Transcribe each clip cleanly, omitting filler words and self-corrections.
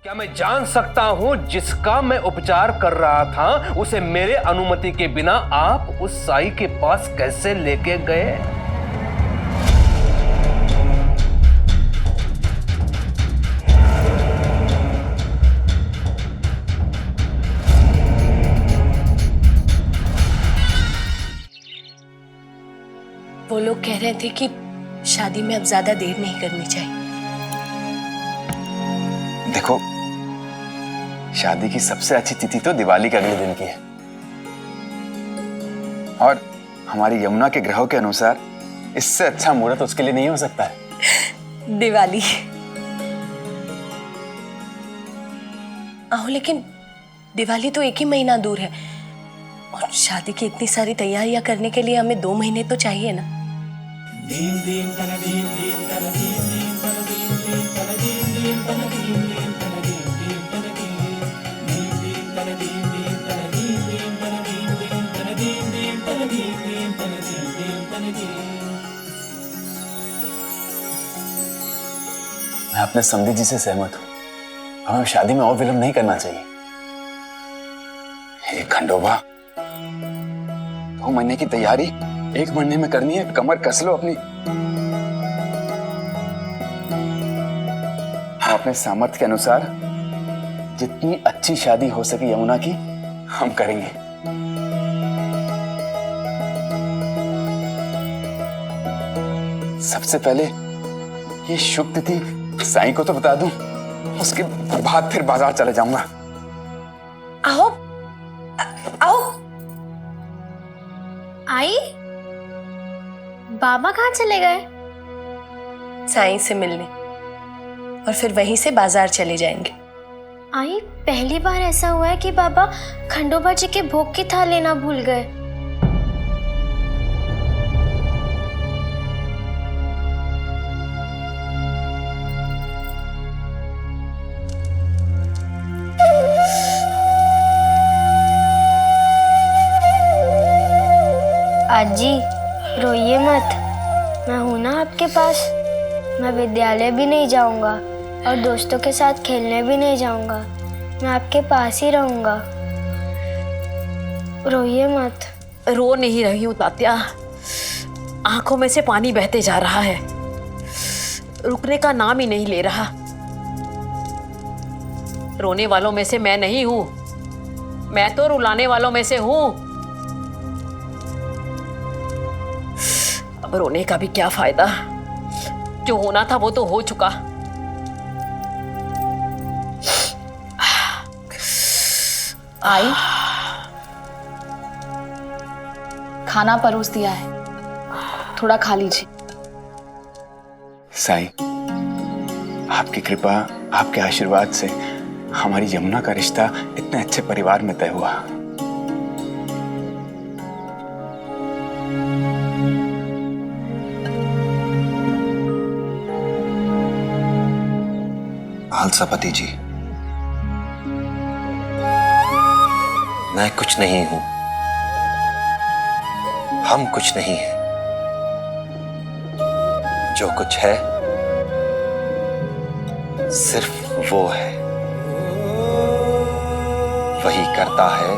क्या मैं जान सकता हूं जिसका मैं उपचार कर रहा था उसे मेरे अनुमति के बिना आप उस साई के पास कैसे लेके गए? वो लोग कह रहे थे कि शादी में अब ज्यादा देर नहीं करनी चाहिए। देखो, शादी की सबसे अच्छी तिथि तो दिवाली के अगले दिन की है और हमारी यमुना के ग्रहों के अनुसार इससे अच्छा मुहूर्त उसके लिए नहीं हो सकता है। दिवाली आओ, लेकिन दिवाली तो एक ही महीना दूर है और शादी की इतनी सारी तैयारियां करने के लिए हमें 2 महीने तो चाहिए ना। मैं अपने समधी जी से सहमत हूं। हमें शादी में और विलंब नहीं करना चाहिए। हे खंडोबा, 2 महीने की तैयारी 1 महीने में करनी है। कमर कस लो अपनी। हम अपने सामर्थ्य के अनुसार जितनी अच्छी शादी हो सके यमुना की हम करेंगे। सबसे पहले ये शुभ तिथि साईं को तो बता दूं, उसके बाद फिर बाजार चले जाऊंगा। आओ आओ। आई, बाबा कहाँ चले गए? साईं से मिलने और फिर वहीं से बाजार चले जाएंगे। आई, पहली बार ऐसा हुआ है कि बाबा खंडोबा जी के भोग की थाल लेना भूल गए। आजी, रोइए मत, मैं हूं ना आपके पास। मैं विद्यालय भी नहीं जाऊंगा और दोस्तों के साथ खेलने भी नहीं जाऊंगा। मैं आपके पास ही रहूंगा। रोइए मत। रो नहीं रही हूँ तात्या, आंखों में से पानी बहते जा रहा है, रुकने का नाम ही नहीं ले रहा। रोने वालों में से मैं नहीं हूं, मैं तो रुलाने वालों में से हूं। अब रोने का भी क्या फायदा, जो होना था वो तो हो चुका। आई, खाना परोस दिया है, थोड़ा खा लीजिए। साईं, आपकी कृपा, आपके आशीर्वाद से हमारी यमुना का रिश्ता इतने अच्छे परिवार में तय हुआ। खालसापति जी, मैं कुछ नहीं हूं, हम कुछ नहीं हैं। जो कुछ है सिर्फ वो है, वही करता है,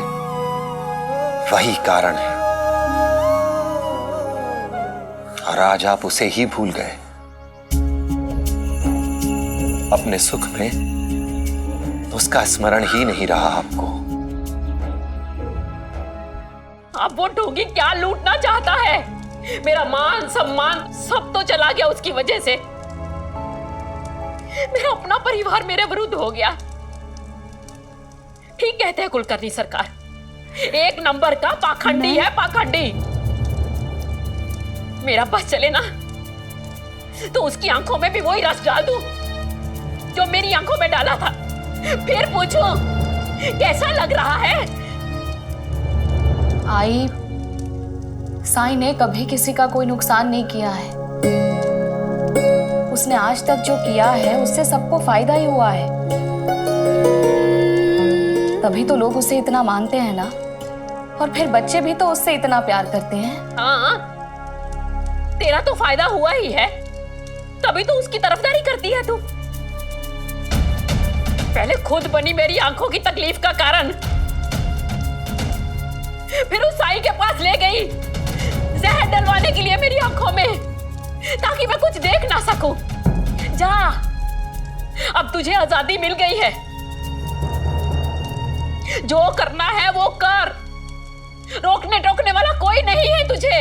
वही कारण है। और आज आप उसे ही भूल गए। अपने सुख में उसका स्मरण ही नहीं रहा आपको। अब वो ढोंगी क्या लूटना चाहता है? मेरा मान सम्मान सब तो चला गया उसकी वजह से। मेरा अपना परिवार मेरे विरुद्ध हो गया। ठीक कहते हैं कुलकर्णी सरकार, 1 नंबर का पाखंडी है, पाखंडी। मेरा बस चले ना तो उसकी आंखों में भी वही रस डाल दूं जो मेरी आंखों में डाला था। फिर पूछो कैसा लग रहा है? आई, साईं ने कभी किसी का कोई नुकसान नहीं किया है। उसने आज तक जो किया है उससे सबको फायदा ही हुआ है। तभी तो लोग उसे इतना मानते हैं ना, और फिर बच्चे भी तो उससे इतना प्यार करते हैं। हाँ, तेरा तो फायदा हुआ ही है, तभी तो उसकी तरफदारी करती है तू। पहले खुद बनी मेरी आंखों की तकलीफ का कारण, फिर उस साई के पास ले गई जहर डलवाने के लिए मेरी आंखों में, ताकि मैं कुछ देख ना सकूं। जा, अब तुझे आजादी मिल गई है, जो करना है वो कर, रोकने टोकने वाला कोई नहीं है तुझे।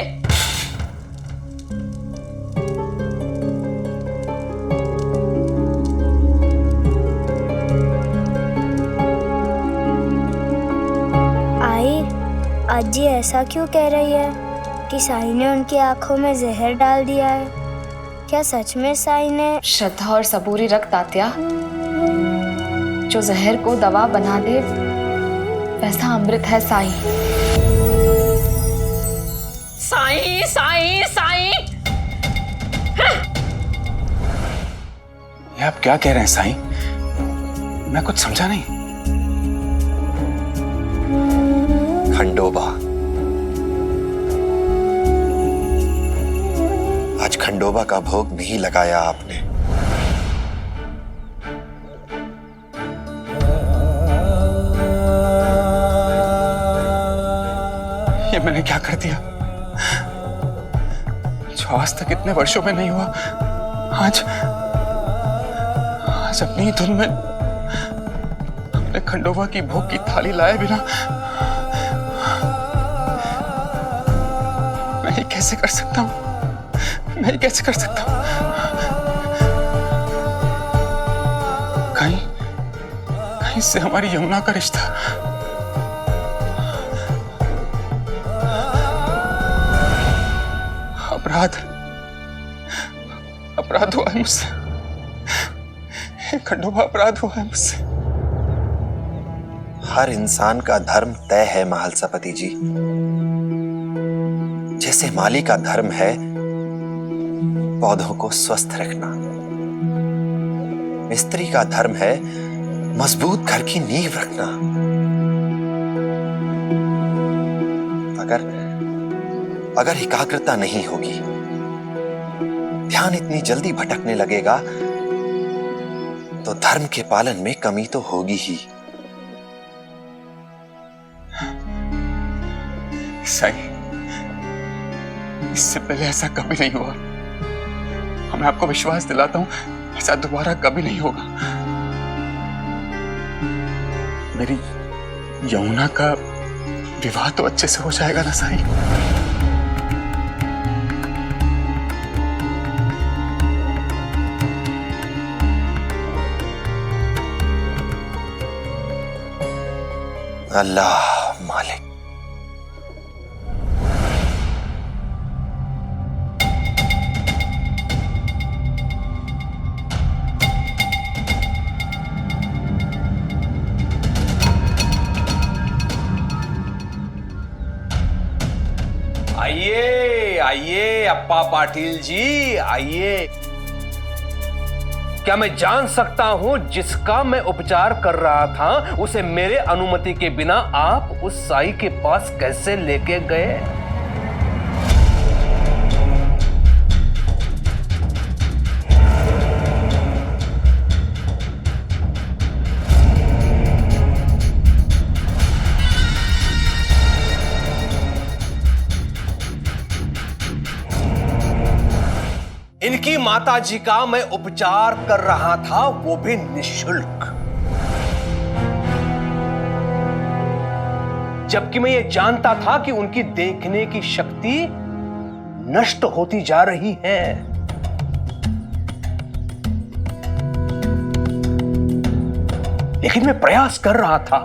अज्जी ऐसा क्यों कह रही है कि साई ने उनकी आंखों में जहर डाल दिया है? क्या सच में साई ने? श्रद्धा और सबूरी रख तात्या, जो जहर को दवा बना दे वैसा अमृत है साई। साई साई साई, ये आप क्या कह रहे हैं साईं? मैं कुछ समझा नहीं। खंडोबा, आज खंडोबा का भोग नहीं लगाया आपने। ये मैंने क्या कर दिया जो आज तक इतने वर्षों में नहीं हुआ? आज अपनी ही धुन में अपने खंडोबा की भोग की थाली लाए बिना मैं ये कैसे कर सकता हूँ? मैं ये कैसे कर सकता हूँ? कहीं से हमारी यमुना का रिश्ता अपराध हुआ है मुझसे। खंडोबा, अपराध हुआ है मुझसे। हर इंसान का धर्म तय है महालसापति जी। जैसे माली का धर्म है पौधों को स्वस्थ रखना, मिस्त्री का धर्म है मजबूत घर की नींव रखना। अगर एकाग्रता नहीं होगी, ध्यान इतनी जल्दी भटकने लगेगा तो धर्म के पालन में कमी तो होगी ही। साईं, इससे पहले ऐसा कभी नहीं हुआ। मैं आपको विश्वास दिलाता हूं, ऐसा दोबारा कभी नहीं होगा। मेरी यमुना का विवाह तो अच्छे से हो जाएगा ना साईं? अल्लाह मालिक। आइए आइए अप्पा पाटिल जी, आइए। क्या मैं जान सकता हूं जिसका मैं उपचार कर रहा था उसे मेरे अनुमति के बिना आप उस साई के पास कैसे लेके गए? इनकी माताजी का मैं उपचार कर रहा था, वो भी निःशुल्क। जबकि मैं ये जानता था कि उनकी देखने की शक्ति नष्ट होती जा रही है। लेकिन मैं प्रयास कर रहा था,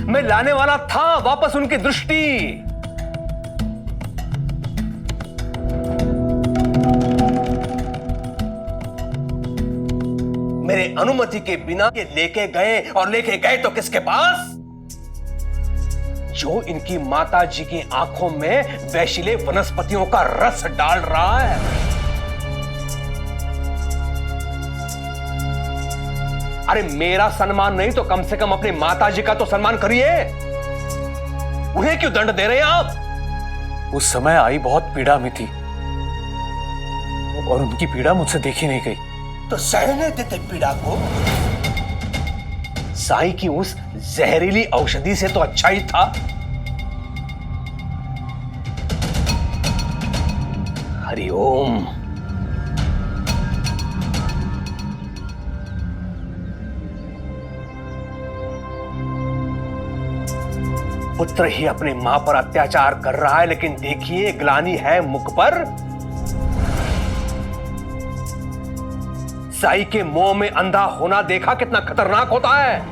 मैं लाने वाला था वापस उनकी दृष्टि। मेरे अनुमति के बिना ये लेके गए, और लेके गए तो किसके पास? जो इनकी माताजी की आंखों में वैशिले वनस्पतियों का रस डाल रहा है। अरे मेरा सम्मान नहीं तो कम से कम अपनी माताजी का तो सम्मान करिए। उन्हें क्यों दंड दे रहे हैं आप? उस समय आई बहुत पीड़ा में थी और उनकी पीड़ा मुझसे देखी नहीं गई। तो सहने देते पीड़ा को। साई की उस जहरीली औषधि से तो अच्छा ही था। हरिओम। पुत्र ही अपनी मां पर अत्याचार कर रहा है, लेकिन देखिए ग्लानि है मुख पर। साई के मोह में अंधा होना देखा कितना खतरनाक होता है।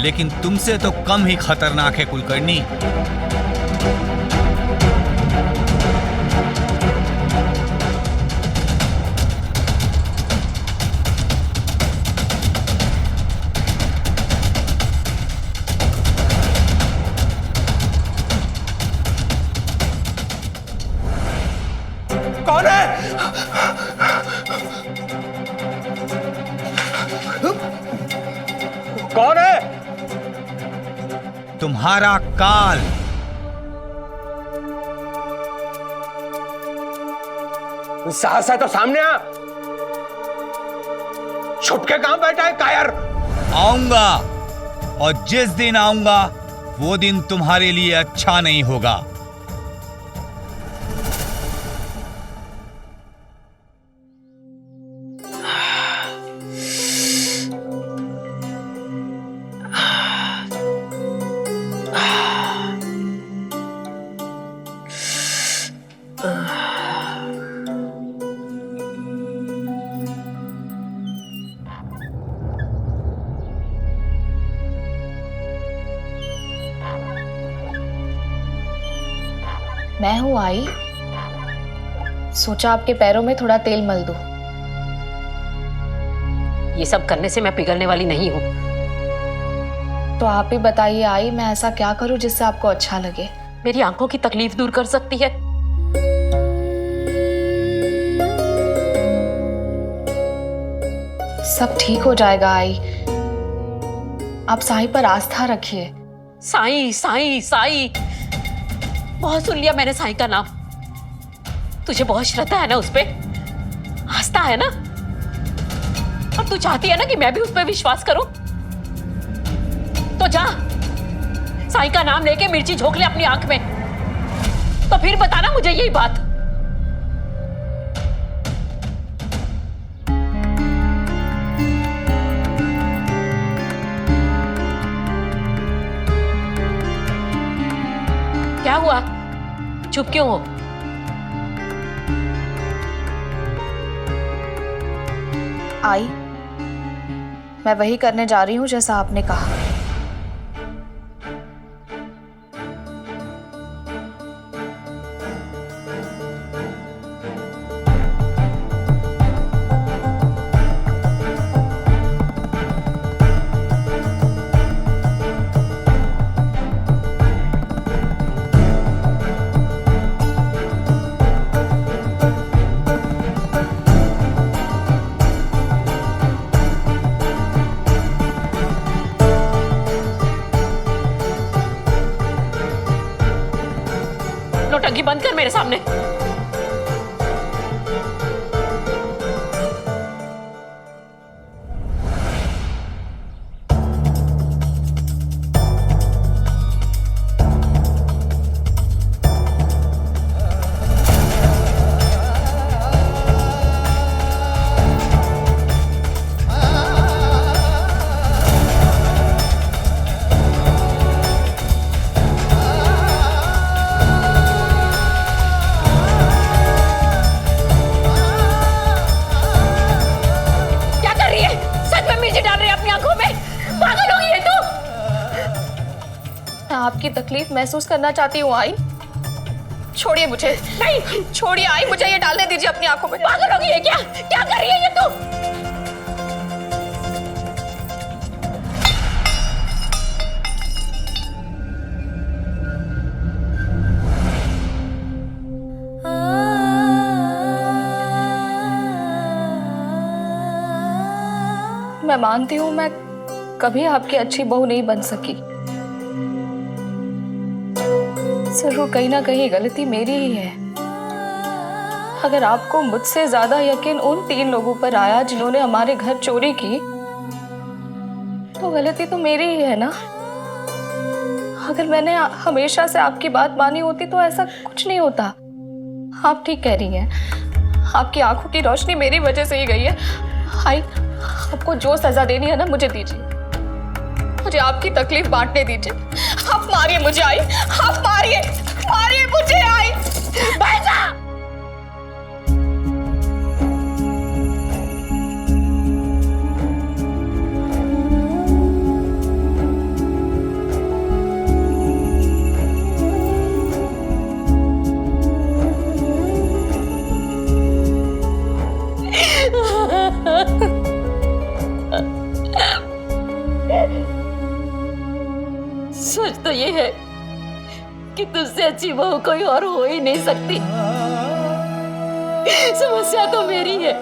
लेकिन तुमसे तो कम ही खतरनाक है कुलकर्णी। कौन है? कौन है? तुम्हारा काल। साहस है तो सामने आ। छुप के कहां बैठा है कायर? आऊंगा, और जिस दिन आऊंगा वो दिन तुम्हारे लिए अच्छा नहीं होगा। मैं हूं आई, सोचा आपके पैरों में थोड़ा तेल मल दूं। ये सब करने से मैं पिघलने वाली नहीं हूं। तो आप ही बताइए आई, मैं ऐसा क्या करूं जिससे आपको अच्छा लगे? मेरी आंखों की तकलीफ दूर कर सकती है। सब ठीक हो जाएगा आई, आप साई पर आस्था रखिए। साई साई साई, बहुत सुन लिया मैंने साई का नाम। तुझे बहुत श्रद्धा है ना उस पे, आस्था है ना, और तू चाहती है ना कि मैं भी उस पे विश्वास करूं। तो जा साई का नाम लेके मिर्ची झोंक ले अपनी आंख में, तो फिर बताना मुझे यही बात। क्या हुआ, चुप क्यों हो? आई, मैं वही करने जा रही हूं जैसा आपने कहा। नौटंकी बंद कर मेरे सामने। आपकी तकलीफ महसूस करना चाहती हूँ आई। छोड़िए मुझे, नहीं छोड़िए आई, मुझे ये डालने दीजिए अपनी आंखों में। पागल हो गई है क्या? क्या कर रही है ये तू? मैं मानती हूँ मैं कभी आपकी अच्छी बहू नहीं बन सकी। जरूर कहीं ना कहीं गलती मेरी ही है। अगर आपको मुझसे ज्यादा यकीन उन 3 लोगों पर आया जिन्होंने हमारे घर चोरी की, तो गलती तो मेरी ही है ना। अगर मैंने हमेशा से आपकी बात मानी होती तो ऐसा कुछ नहीं होता। आप ठीक कह रही हैं, आपकी आंखों की रोशनी मेरी वजह से ही गई है। आई, आपको जो सजा देनी है ना मुझे दीजिए, मुझे आपकी तकलीफ बांटने दीजिए। आप मारिए मुझे आई, आप मारिए, मारिए मुझे आई। भाईजा! सच तो ये है कि तुझसे अच्छी बहू कोई और हो ही नहीं सकती। समस्या तो मेरी है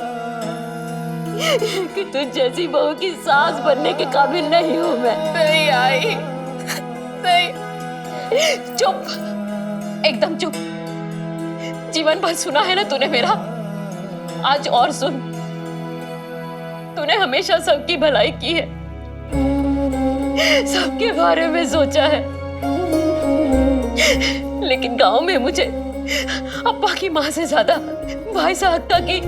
कि तुझ जैसी बहू की सास बनने के काबिल नहीं हूं मैं। नहीं आई, नहीं। चुप, एकदम चुप। जीवन भर सुना है ना तूने मेरा, आज और सुन। तूने हमेशा सबकी भलाई की है, सबके बारे में सोचा है, लेकिन गांव में मुझे अप्पा की माँ से ज्यादा भाई साहब की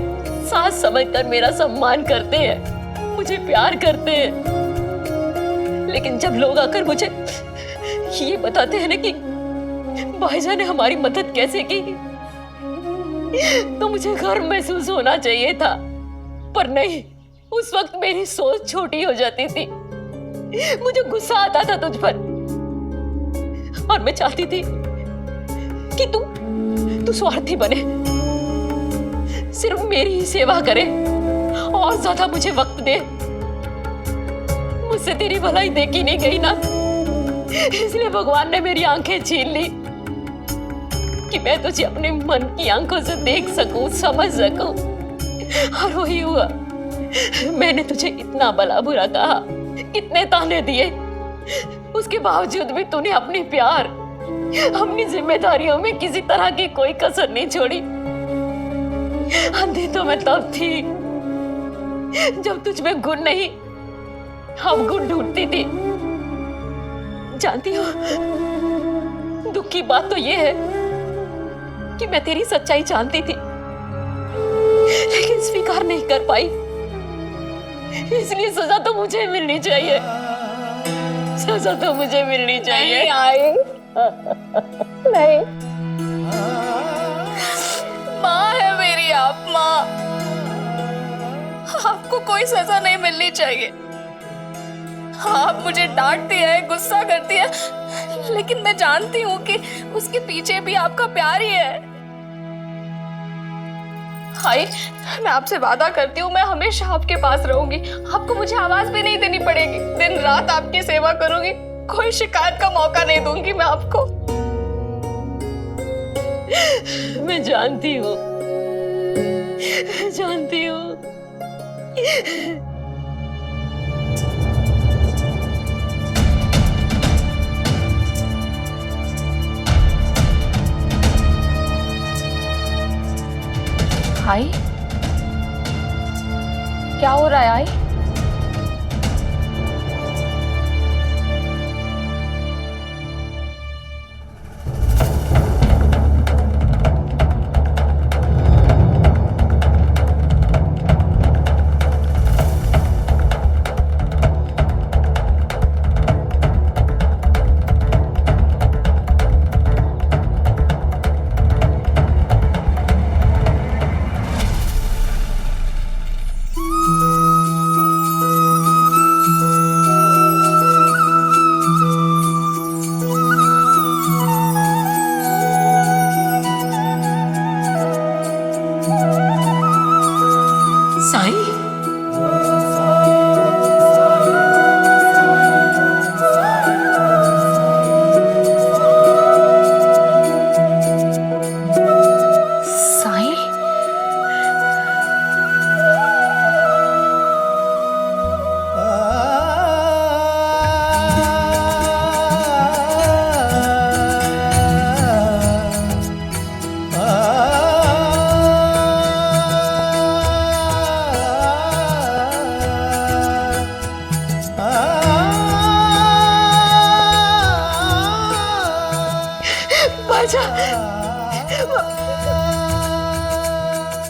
सास समझकर मेरा सम्मान करते हैं, मुझे प्यार करते हैं। लेकिन जब लोग आकर मुझे ये बताते हैं ना कि भाईजान ने हमारी मदद कैसे की, तो मुझे गर्व महसूस होना चाहिए था, पर नहीं। उस वक्त मेरी सोच छोटी हो जाती थी, मुझे गुस्सा आता था तुझ पर, और मैं चाहती थी कि तू स्वार्थी बने, सिर्फ मेरी ही सेवा करे और ज्यादा मुझे वक्त दे। मुझसे तेरी भलाई देखी नहीं गई ना, इसलिए भगवान ने मेरी आंखें छीन ली कि मैं तुझे अपने मन की आंखों से देख सकूं, समझ सकूं। और वही हुआ। मैंने तुझे इतना भला बुरा कहा, कितने ताने दिए, उसके बावजूद भी तूने अपनी प्यार, अपनी जिम्मेदारियों में किसी तरह की कोई कसर नहीं छोड़ी। अंधी तो मैं तब थी जब तुझ में गुण नहीं, हम गुण ढूंढती थी। जानती हो, दुख की बात तो ये है कि मैं तेरी सच्चाई जानती थी, लेकिन स्वीकार नहीं कर पाई। इसलिए सजा तो मुझे मिलनी चाहिए, सजा तो मुझे मिलनी चाहिए। नहीं आई, नहीं। माँ है मेरी आप, माँ। आपको कोई सजा नहीं मिलनी चाहिए। आप मुझे डांटती है, गुस्सा करती है, लेकिन मैं जानती हूँ कि उसके पीछे भी आपका प्यार ही है। हाय, मैं आपसे वादा करती हूँ, मैं हमेशा आपके पास रहूंगी। आपको मुझे आवाज भी नहीं देनी पड़ेगी, दिन रात आपकी सेवा करूंगी, कोई शिकायत का मौका नहीं दूंगी मैं आपको। मैं जानती हूँ, जानती हूँ। आई, क्या हो रहा है आई?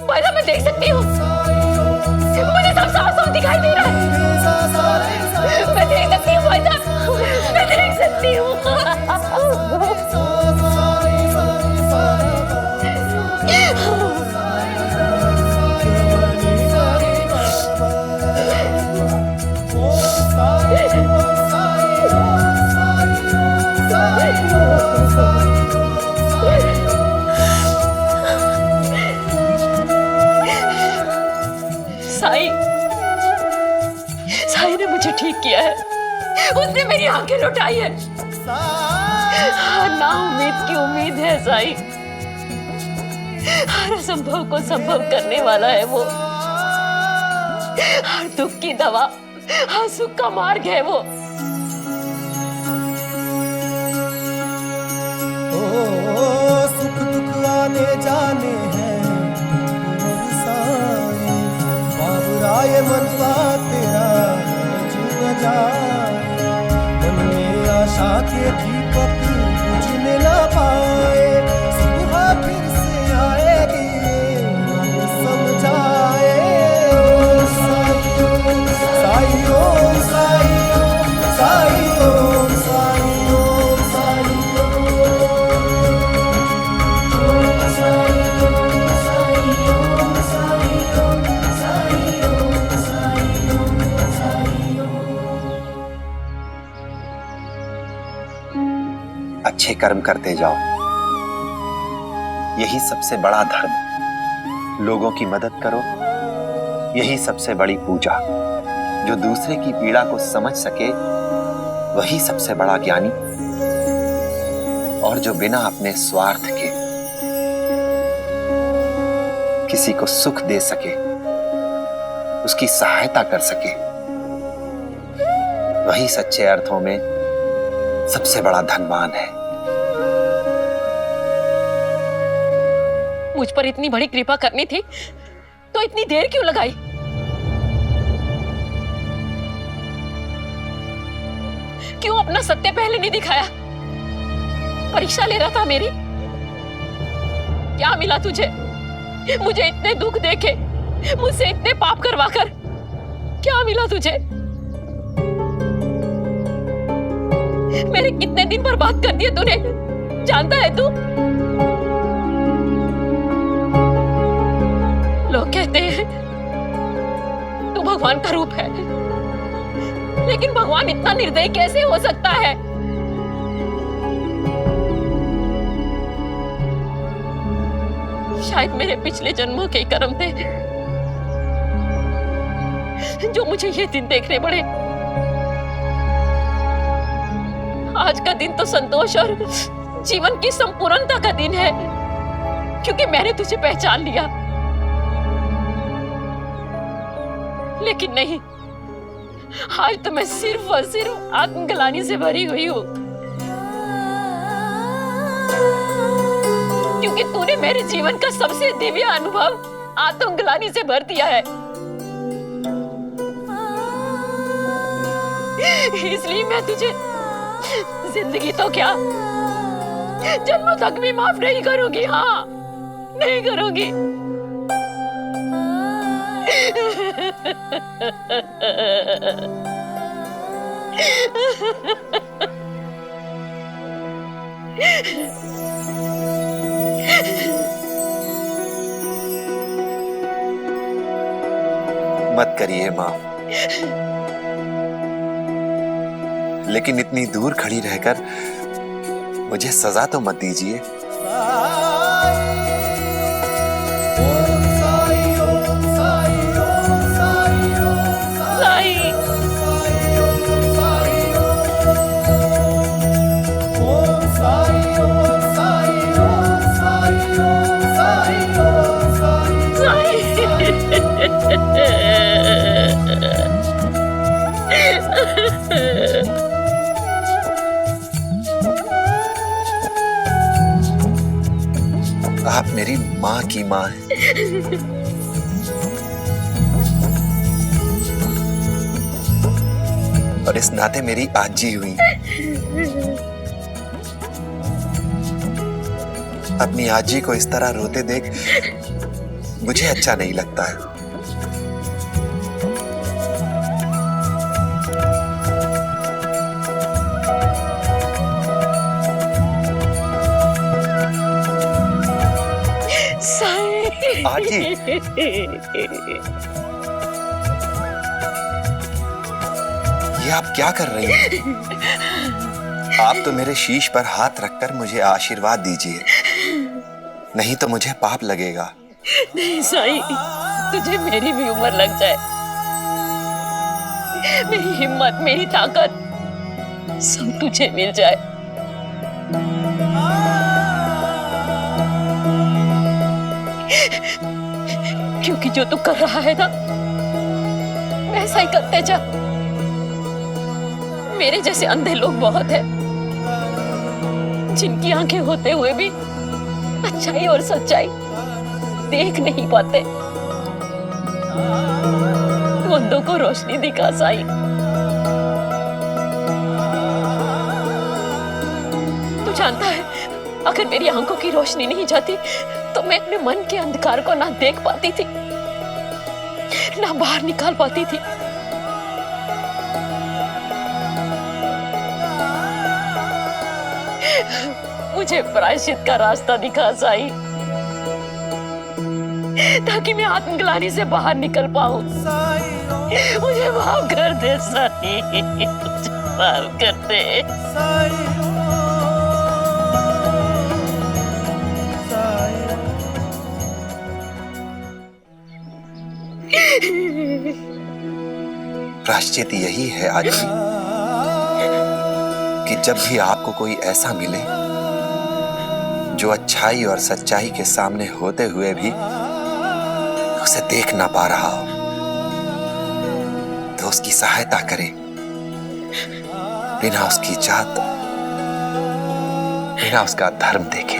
भाईजान मैं देख सकती हूँ, मुझे सब साफ साफ दिखाई दे रहा है। मैं देख सकती हूँ भाईजान, मैं देख सकती हूँ। साई, साई ने मुझे ठीक किया है, उसने मेरी आंखें लुटाई है। ना उम्मीद की उम्मीद है साई, हर असंभव को संभव करने वाला है वो, हर दुख की दवा, हर सुख का मार्ग है वो। सुख दुख आने जाने हैं साई, बाबुराए मनवा तेरा जीना जाए, मन में आशा के दीपक बुझने ना पाए, सुबह फिर से आएगी मन समझाए। साई ओम साई ओम साई ओम साई ओम साई अच्छे कर्म करते जाओ, यही सबसे बड़ा धर्म। लोगों की मदद करो, यही सबसे बड़ी पूजा। जो दूसरे की पीड़ा को समझ सके वही सबसे बड़ा ज्ञानी, और जो बिना अपने स्वार्थ के किसी को सुख दे सके, उसकी सहायता कर सके, वही सच्चे अर्थों में सबसे बड़ा धनवान है। मुझ पर इतनी बड़ी कृपा करनी थी तो इतनी देर क्यों लगाई? क्यों अपना सत्य पहले नहीं दिखाया? परीक्षा ले रहा था मेरी? क्या मिला तुझे? मुझे इतने दुख देके, मुझसे इतने पाप करवाकर क्या मिला तुझे? मेरे कितने दिन बर्बाद कर दिए तूने, जानता है तू? लोग कहते हैं तू भगवान का रूप है, लेकिन भगवान इतना निर्दयी कैसे हो सकता है? शायद मेरे पिछले जन्मों के कर्म थे जो मुझे ये दिन देखने पड़े। आज का दिन तो संतोष और जीवन की संपूर्णता का दिन है, क्योंकि मैंने तुझे पहचान लिया। लेकिन नहीं, आज तो मैं सिर्फ और सिर्फ आत्मग्लानि से भरी हुई हूं, क्योंकि तूने मेरे जीवन का सबसे दिव्य अनुभव आत्मग्लानि से भर दिया है। इसलिए मैं तुझे जिंदगी तो क्या, जन्मों तक भी माफ नहीं करूंगी। हाँ, नहीं करूंगी। मत करिए माफ, लेकिन इतनी दूर खड़ी रहकर मुझे सजा तो मत दीजिए। आप मेरी माँ की माँ हैं। और इस नाते मेरी आजी हुई। अपनी आजी को इस तरह रोते देख मुझे अच्छा नहीं लगता है। आजी, ये आप क्या कर रही हैं? आप तो मेरे शीश पर हाथ रखकर मुझे आशीर्वाद दीजिए, नहीं तो मुझे पाप लगेगा। नहीं साईं, तुझे मेरी भी उम्र लग जाए, मेरी हिम्मत, मेरी ताकत सब तुझे मिल जाए, क्योंकि जो तू कर रहा है ना वैसा ही करते जा। मेरे जैसे अंधे लोग बहुत हैं, जिनकी आंखें होते हुए भी अच्छाई और सच्चाई देख नहीं पाते। तू अंधों को रोशनी दिखा साईं। तू जानता है, अगर मेरी आंखों की रोशनी नहीं जाती तो मैं अपने मन के अंधकार को ना देख पाती थी, ना बाहर निकाल पाती थी। मुझे प्रायश्चित का रास्ता दिखा साईं, ताकि मैं आत्मग्लानि से बाहर निकल पाऊं। मुझे माफ कर दे साईं, मुझे माफ कर दे। प्रायश्चित यही है आजी कि जब भी आपको कोई ऐसा मिले जो अच्छाई और सच्चाई के सामने होते हुए भी उसे देख ना पा रहा हो, तो उसकी सहायता करें, बिना उसकी जात, बिना उसका धर्म देखे।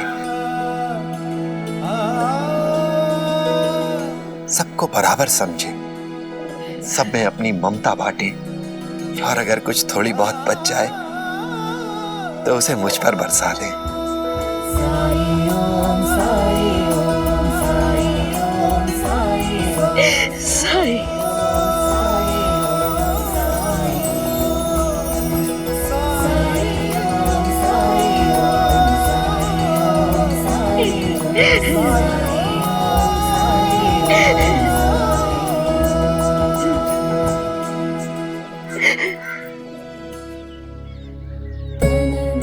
सबको बराबर समझे, सब में अपनी ममता बांटे, और अगर कुछ थोड़ी बहुत बच जाए तो उसे मुझ पर बरसा दे। साईं,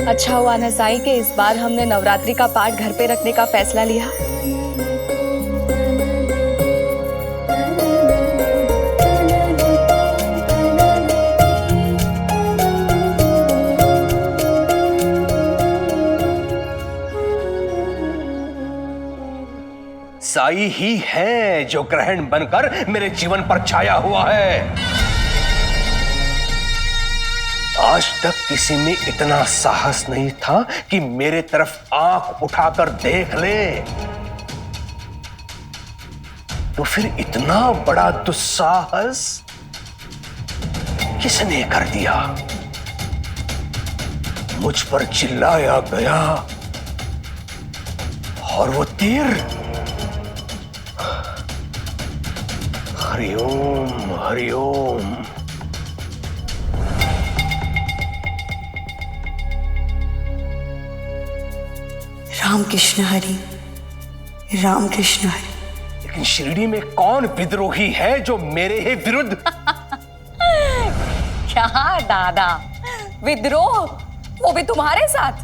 अच्छा हुआ ना साईं कि इस बार हमने नवरात्रि का पाठ घर पे रखने का फैसला लिया। साई ही है जो ग्रहण बनकर मेरे जीवन पर छाया हुआ है। आज तक किसी में इतना साहस नहीं था कि मेरे तरफ आंख उठाकर देख ले, तो फिर इतना बड़ा दुस्साहस किसने कर दिया? मुझ पर चिल्लाया गया और वो तीर हरिओम हरिओम। राम कृष्ण हरि, राम कृष्ण हरि। लेकिन शिरडी में कौन विद्रोही है जो मेरे ही विरुद्ध? क्या दादा, विद्रोह वो भी तुम्हारे साथ?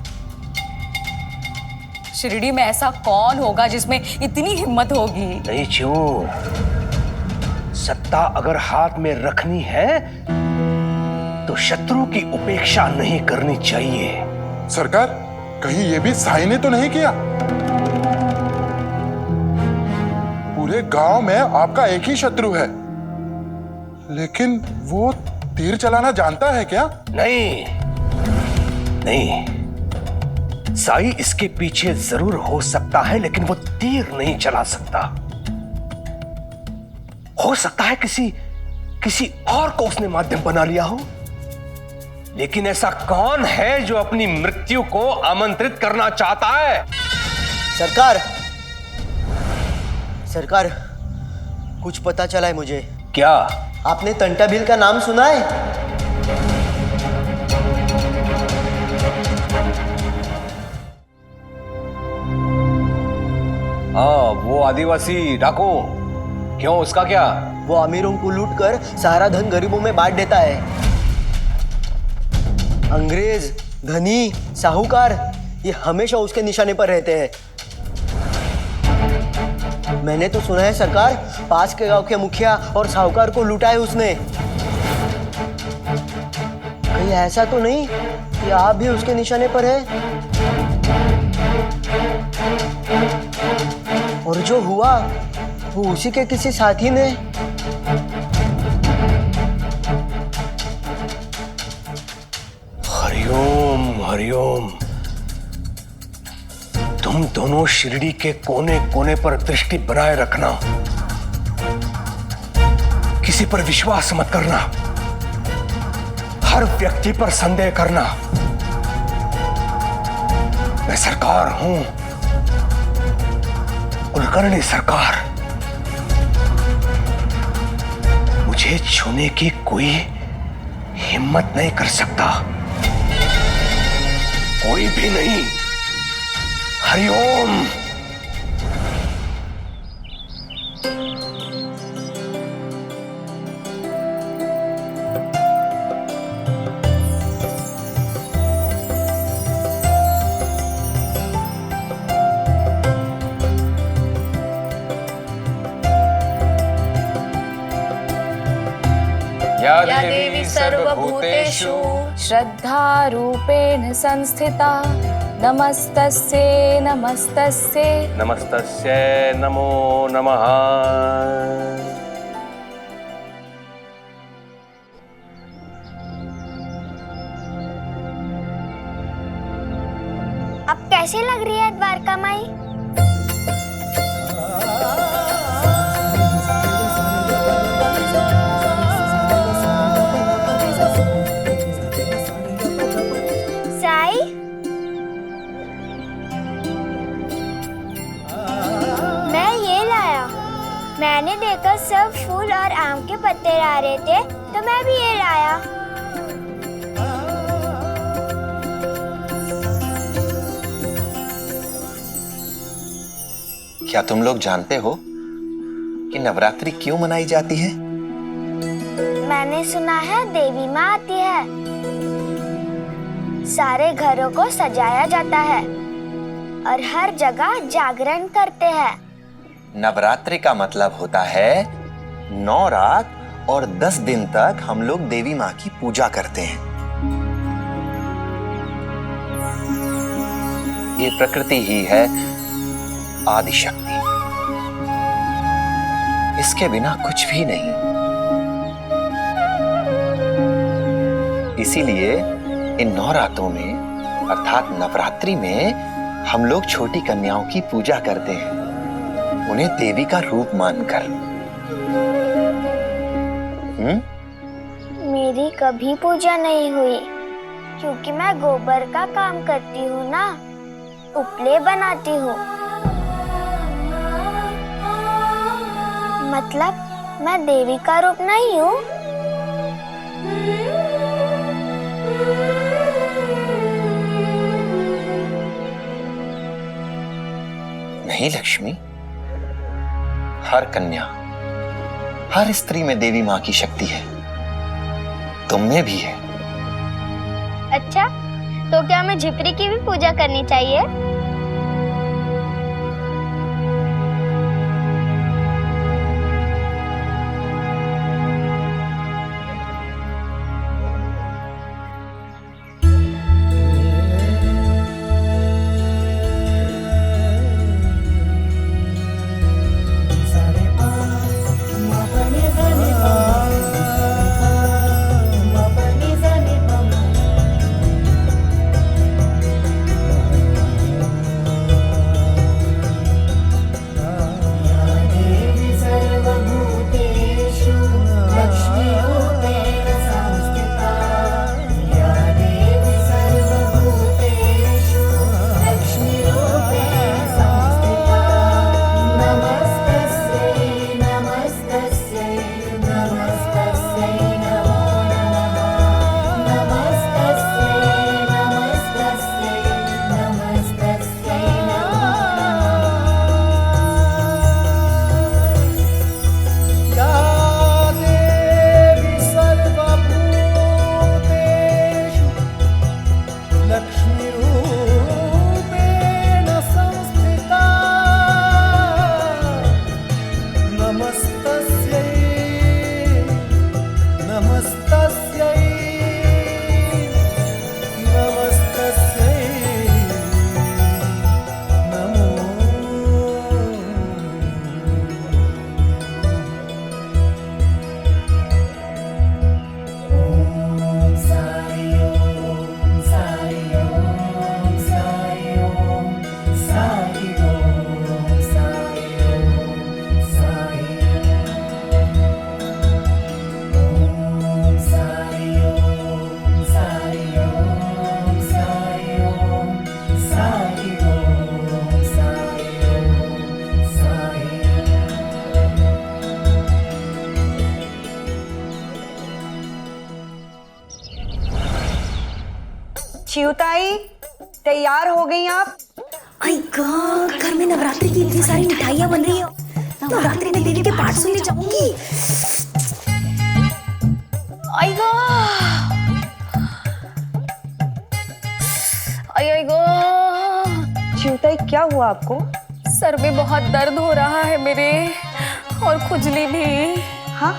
शिरडी में ऐसा कौन होगा जिसमें इतनी हिम्मत होगी? नहीं क्यों, सत्ता अगर हाथ में रखनी है तो शत्रु की उपेक्षा नहीं करनी चाहिए। सरकार, कहीं ये भी साई ने तो नहीं किया? पूरे गांव में आपका एक ही शत्रु है, लेकिन वो तीर चलाना जानता है क्या? नहीं नहीं, साई इसके पीछे जरूर हो सकता है, लेकिन वो तीर नहीं चला सकता। हो सकता है किसी और को उसने माध्यम बना लिया हो, लेकिन ऐसा कौन है जो अपनी मृत्यु को आमंत्रित करना चाहता है? सरकार, सरकार, कुछ पता चला है मुझे। क्या? आपने तंटा भील का नाम सुना है? हाँ, वो आदिवासी डाकू। क्यों, उसका क्या? वो अमीरों को लूटकर सारा धन गरीबों में बांट देता है। अंग्रेज, धनी, साहूकार, ये हमेशा उसके निशाने पर रहते हैं। मैंने तो सुना है सरकार, पास के गांव के मुखिया और साहूकार को लूटा है उसने। कहीं ऐसा तो नहीं कि आप भी उसके निशाने पर है? और जो हुआ वो उसी के किसी साथी ने। हरिओम हरिओम। तुम दोनों शिरडी के कोने कोने पर दृष्टि बनाए रखना। किसी पर विश्वास मत करना, हर व्यक्ति पर संदेह करना। मैं सरकार हूं, कुलकर्णी सरकार। मुझे छूने की कोई हिम्मत नहीं कर सकता, कोई भी नहीं। हरिओम। या देवी सर्वभूतेषु श्रद्धारूपेण संस्थिता नमस्तस्यै नमस्तस्यै नमस्तस्यै नमो नमः। अब कैसी लग रही है द्वारका माई? साई, मैं ये लाया। मैंने देखा सब फूल और आम के पत्ते ला रहे थे, तो मैं भी ये लाया। क्या तुम लोग जानते हो कि नवरात्रि क्यों मनाई जाती है? मैंने सुना है देवी माँ आती है, सारे घरों को सजाया जाता है और हर जगह जागरण करते हैं। नवरात्रि का मतलब होता है 9 रात और 10 दिन तक हम लोग देवी माँ की पूजा करते हैं। ये प्रकृति ही है आदि शक्ति, इसके बिना कुछ भी नहीं। इसीलिए इन 9 रातों में अर्थात नवरात्रि में हम लोग छोटी कन्याओं की पूजा करते हैं, उन्हें देवी का रूप मानकर। मेरी कभी पूजा नहीं हुई, क्योंकि मैं गोबर का काम करती हूँ ना, उपले बनाती हूँ। मतलब मैं देवी का रूप नहीं हूँ। नहीं लक्ष्मी, हर कन्या, हर स्त्री में देवी माँ की शक्ति है, तुम में भी है। अच्छा, तो क्या हमें झिपरी की भी पूजा करनी चाहिए? चिवताई तैयार हो गई आप? आई गॉड, घर में नवरात्रि की इतनी सारी मिठाइयाँ बन रही है। नवरात्रि में देवी के पाठ सुनने जाऊंगी। आई गॉड, आई गॉड। चिवताई क्या हुआ आपको? सर में बहुत दर्द हो रहा है मेरे, और खुजली भी। हाँ?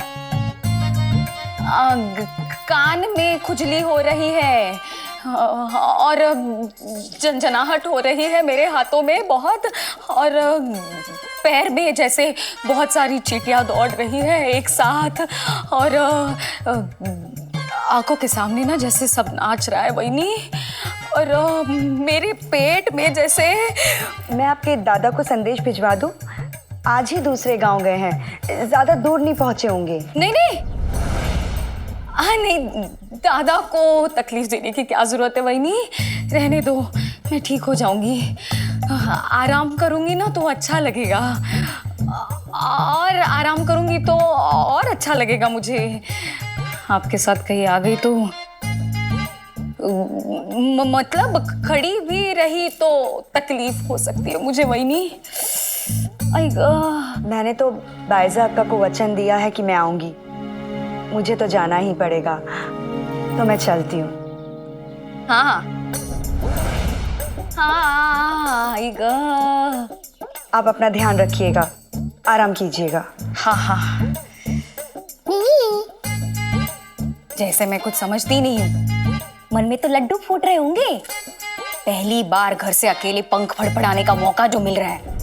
कान में खुजली हो रही है और झंझनाहट हो रही है मेरे हाथों में बहुत, और पैर में जैसे बहुत सारी चींटियां दौड़ रही है एक साथ, और आंखों के सामने ना जैसे सब नाच रहा है वहीनी, और मेरे पेट में जैसे। मैं आपके दादा को संदेश भिजवा दूं? आज ही दूसरे गांव गए हैं, ज्यादा दूर नहीं पहुंचे होंगे। नहीं नहीं, नहीं, दादा को तकलीफ देने की क्या जरूरत है वहीनी, रहने दो, मैं ठीक हो जाऊंगी। आराम करूंगी ना तो अच्छा लगेगा, और आराम करूंगी तो और अच्छा लगेगा मुझे। आपके साथ कहीं आ गई तो मतलब खड़ी भी रही तो तकलीफ हो सकती है मुझे वहीनी। मैंने तो बायजा अक्का को वचन दिया है कि मैं आऊंगी, मुझे तो जाना ही पड़ेगा, तो मैं चलती हूँ। हाँ हाँ, आप अपना ध्यान रखिएगा, आराम कीजिएगा। हाँ हाँ, जैसे मैं कुछ समझती नहीं हूँ, मन में तो लड्डू फूट रहे होंगे। पहली बार घर से अकेले पंख फड़फड़ाने का मौका जो मिल रहा है।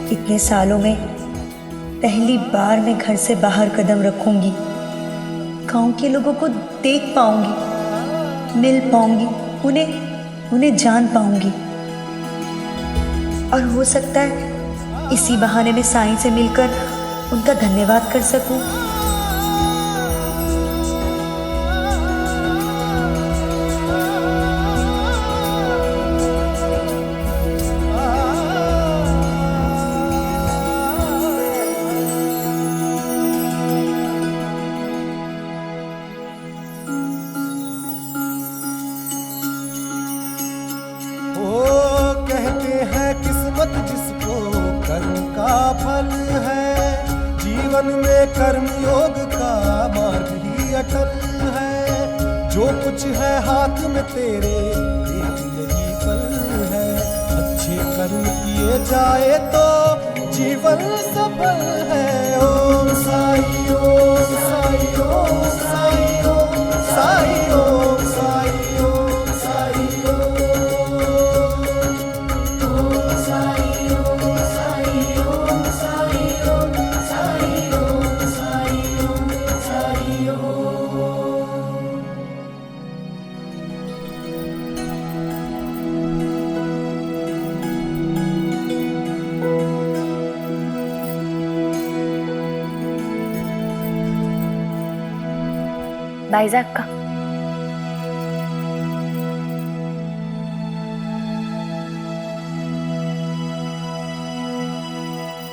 इतने सालों में पहली बार मैं घर से बाहर कदम रखूंगी, गांव के लोगों को देख पाऊंगी, मिल पाऊंगी, उन्हें जान पाऊंगी, और हो सकता है इसी बहाने में साईं से मिलकर उनका धन्यवाद कर सकूं। जिसको कर्म का फल है, जीवन में कर्म योग का मार्ग ही अटल है। जो कुछ है हाथ में तेरे एक यही पल है, अच्छे कर्म किए जाए तो जीवन सफल है। ओम साई ओम साई ओम साई ओम साई ओम साई ओम साई बायजा अक्का,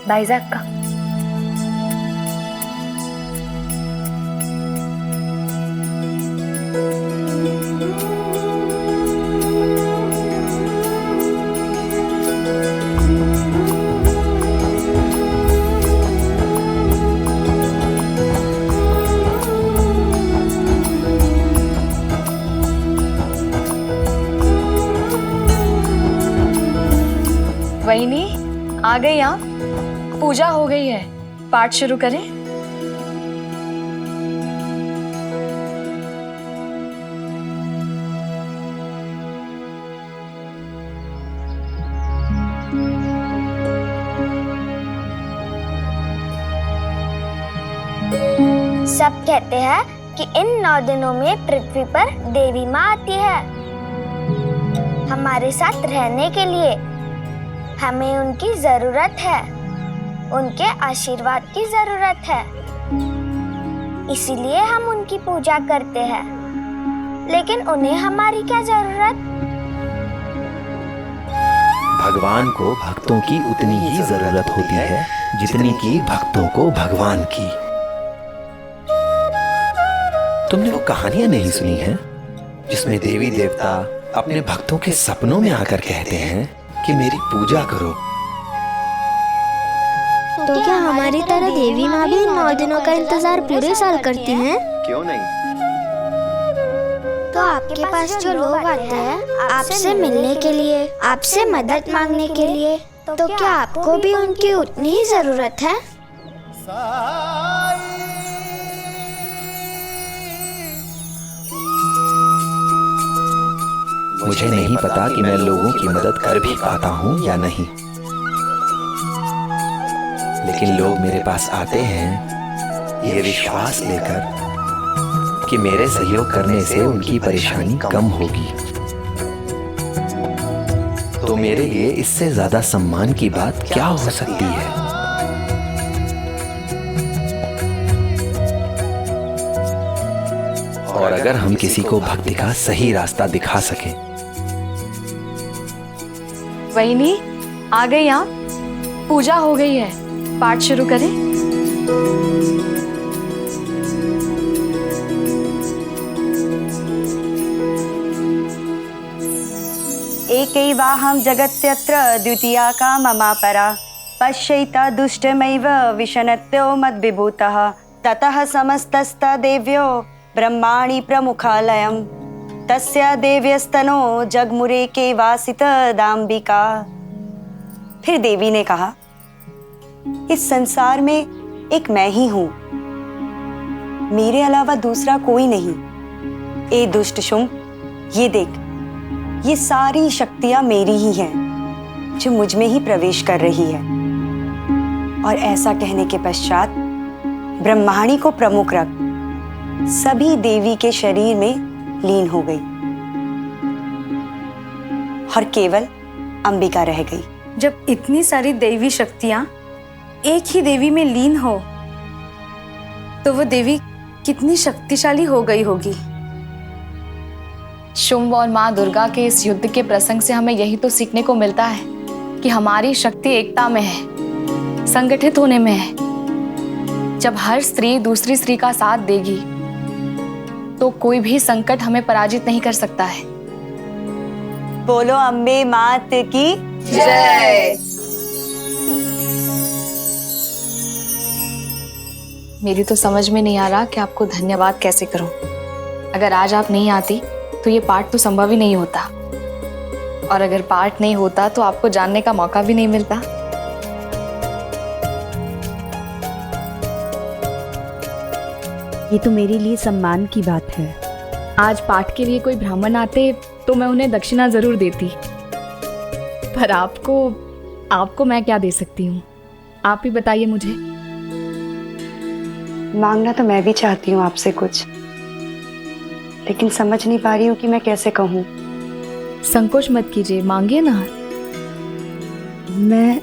बायजा अक्का, वहीनी आ गई आप? पूजा हो गई है, पाठ शुरू करें? सब कहते हैं कि इन 9 दिनों में पृथ्वी पर देवी माँ आती है हमारे साथ रहने के लिए। हमें उनकी जरूरत है, उनके आशीर्वाद की जरूरत है, इसीलिए हम उनकी पूजा करते हैं। लेकिन उन्हें हमारी क्या जरूरत? भगवान को भक्तों की उतनी ही जरूरत होती है जितनी की भक्तों को भगवान की। तुमने वो कहानियां नहीं सुनी हैं जिसमें देवी देवता अपने भक्तों के सपनों में आकर कहते हैं कि मेरी पूजा करो? तो क्या हमारी तरह देवी माँ भी 9 दिनों का इंतजार पूरे साल करती हैं? क्यों नहीं? तो आपके पास जो लोग आते हैं आपसे मिलने के लिए, आपसे मदद मांगने के लिए, तो क्या आपको भी उनकी उतनी ही जरूरत है? मुझे नहीं पता कि मैं लोगों की मदद कर भी पाता हूँ या नहीं, लेकिन लोग मेरे पास आते हैं ये विश्वास लेकर कि मेरे सहयोग करने से उनकी परेशानी कम होगी। तो मेरे लिए इससे ज्यादा सम्मान की बात क्या हो सकती है? और अगर हम किसी को भक्ति का सही रास्ता दिखा सकें। वहीनी आ गई आप? पूजा हो गई है, पाठ शुरू करें? एकैवाहं जगत्यत्र द्वितीया का ममा परा पश्यैता दुष्टमैव विशनत्यो मद्विभूतः ततः समस्तस्ता देव्यो ब्रह्माणि प्रमुखालयम् तस्य देव्यस्तनो जगमुरे के वासित दाम्बिका। फिर देवी ने कहा, इस संसार में एक मैं ही हूं, मेरे अलावा दूसरा कोई नहीं। ए दुष्ट शुंभ, ये देख, ये सारी शक्तियां मेरी ही हैं, जो मुझ में ही प्रवेश कर रही है। और ऐसा कहने के पश्चात ब्रह्माणी को प्रमुख रख सभी देवी के शरीर में लीन हो गई और केवल अंबिका रह गई। जब इतनी सारी दैवी शक्तियां एक ही देवी में लीन हो तो वो देवी कितनी शक्तिशाली हो गई होगी। शुंभ और माँ दुर्गा के इस युद्ध के प्रसंग से हमें यही तो सीखने को मिलता है कि हमारी शक्ति एकता में है, संगठित होने में है। जब हर स्त्री दूसरी स्त्री का साथ देगी तो कोई भी संकट हमें पराजित नहीं कर सकता है। बोलो अम्बे मात की जय। मेरी तो समझ में नहीं आ रहा कि आपको धन्यवाद कैसे करूं। अगर आज आप नहीं आती तो ये पाठ तो संभव ही नहीं होता, और अगर पाठ नहीं होता तो आपको जानने का मौका भी नहीं मिलता। ये तो मेरे लिए सम्मान की बात है। आज पाठ के लिए कोई ब्राह्मण आते तो मैं उन्हें दक्षिणा जरूर देती, पर आपको मैं क्या दे सकती हूँ? आप ही बताइए मुझे। मांगना तो मैं भी चाहती हूँ आपसे कुछ, लेकिन समझ नहीं पा रही हूँ कि मैं कैसे कहूँ। संकोच मत कीजिए, मांगिए ना। मैं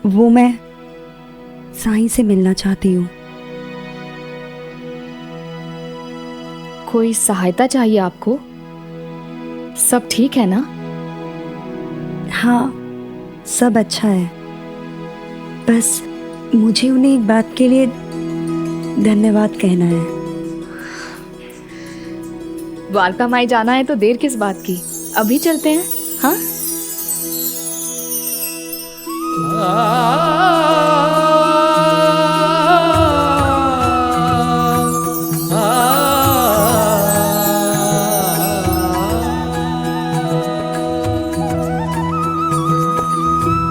वो मैं साईं से मिलना चाहती हूँ। कोई सहायता चाहिए आपको? सब ठीक है ना? हाँ, सब अच्छा है। बस मुझे उन्हें एक बात के लिए धन्यवाद कहना है। द्वारका माई जाना है तो देर किस बात की, अभी चलते हैं। हाँ,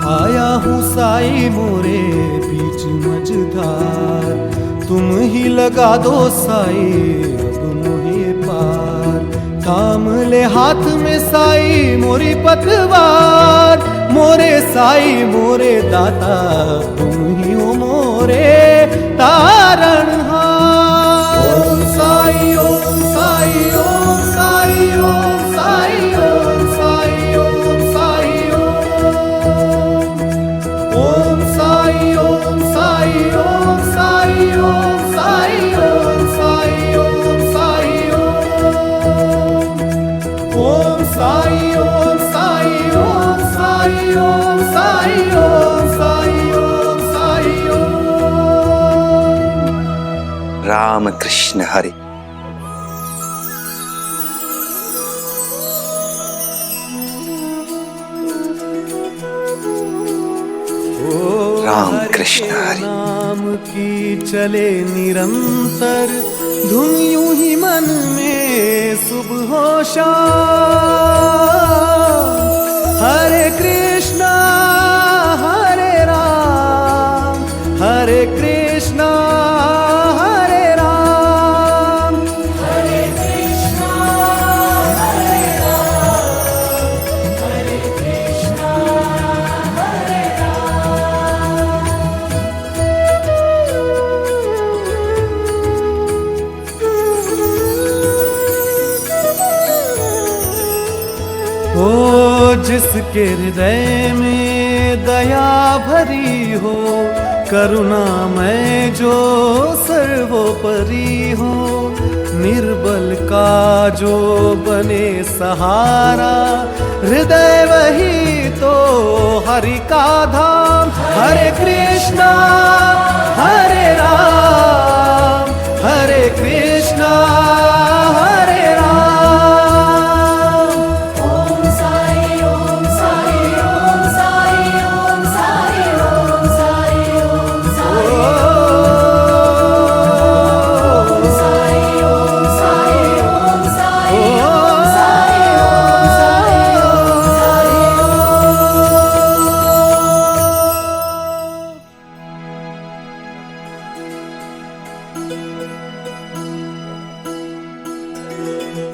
आया हूँ साई मोरे बीच मझधार, तुम ही लगा दो साई अब मोहे पार। थाम ले हाथ में साई मोरी पतवार, मोरे साई मोरे दाता तुम ही हो मोरे तारणहार। ओम साई ओम साई ओम साई ओम साई ओम साई ओम साई ओम साई ओम साई ओम साई ओम साई ओम साई ओम साई ओम साई ओम साई ओम साई ओम साई ओम साई ओम साई ओम। राम कृष्ण हरे। राम कृष्ण हरे। नाम की चले निरंतर धुन यूं ही मन में सुबह हो शाम। हरे कृष्णा हरे राम हरे कृष्णा हरे राम हरे कृष्णा हरे राम हरे कृष्णा हरे ओ जिसके हृदय में दया भरी हो, करुणा में जो सर्वोपरि हो, निर्बल का जो बने सहारा, हृदय वही तो हरि का धाम। हरे कृष्णा हरे राम हरे कृष्णा हरे राम। ओम साई ओम साई ओम साई ओम साई ओम साई ओम साई ओम साई ओम साई ओम साई ओम साई ओम साई ओम साई।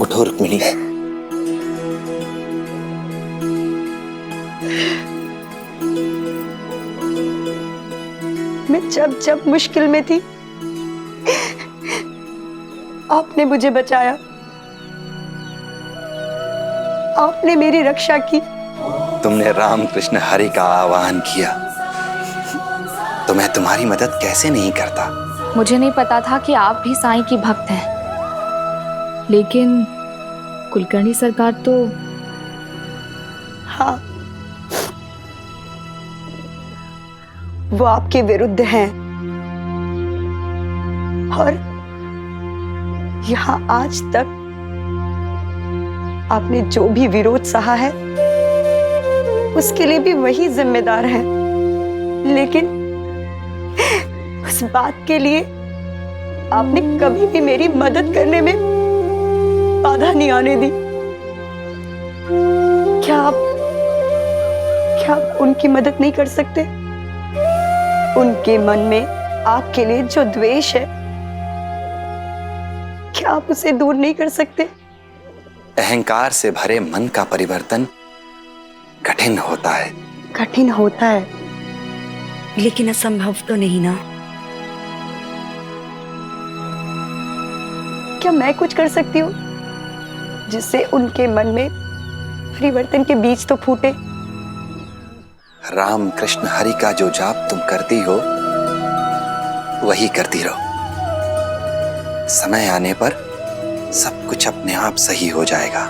उठो रुक्मिणी। मैं जब जब मुश्किल में थी आपने मुझे बचाया, आपने मेरी रक्षा की। तुमने राम कृष्ण हरि का आह्वान किया तो मैं तुम्हारी मदद कैसे नहीं करता। मुझे नहीं पता था कि आप भी साईं की भक्त हैं, लेकिन कुलकर्णी सरकार तो हाँ, वो आपके विरुद्ध हैं और यहाँ आज तक आपने जो भी विरोध सहा है उसके लिए भी वही जिम्मेदार है, लेकिन उस बात के लिए आपने कभी भी मेरी मदद करने में बाधा नहीं आने दी। क्या आप उनकी मदद नहीं कर सकते? उनके मन में आपके लिए जो द्वेष है, क्या आप उसे दूर नहीं कर सकते? अहंकार से भरे मन का परिवर्तन कठिन होता है। कठिन होता है, लेकिन असंभव तो नहीं ना। क्या मैं कुछ कर सकती हूँ जिससे उनके मन में परिवर्तन के बीज तो फूटे? राम कृष्ण हरि का जो जाप तुम करती हो वही करती रहो। समय आने पर सब कुछ अपने आप सही हो जाएगा।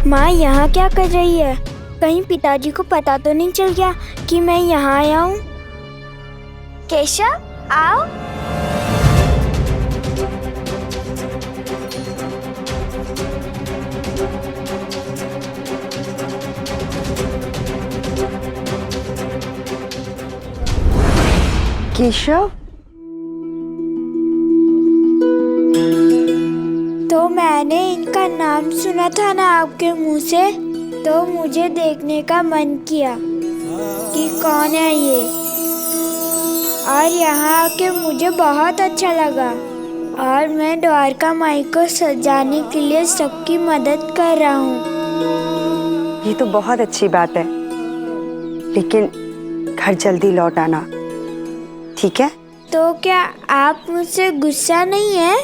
माँ यहाँ क्या कर रही है? कहीं पिताजी को पता तो नहीं चल गया कि मैं यहाँ आया हूँ? केशव आओ। केशव, तो मैंने इनका नाम सुना था ना आपके मुंह से, तो मुझे देखने का मन किया कि कौन है ये, और यहाँ आके मुझे बहुत अच्छा लगा। और मैं द्वारका माई को सजाने के लिए सबकी मदद कर रहा हूँ। ये तो बहुत अच्छी बात है, लेकिन घर जल्दी लौट आना, ठीक है? तो क्या आप मुझसे गुस्सा नहीं है?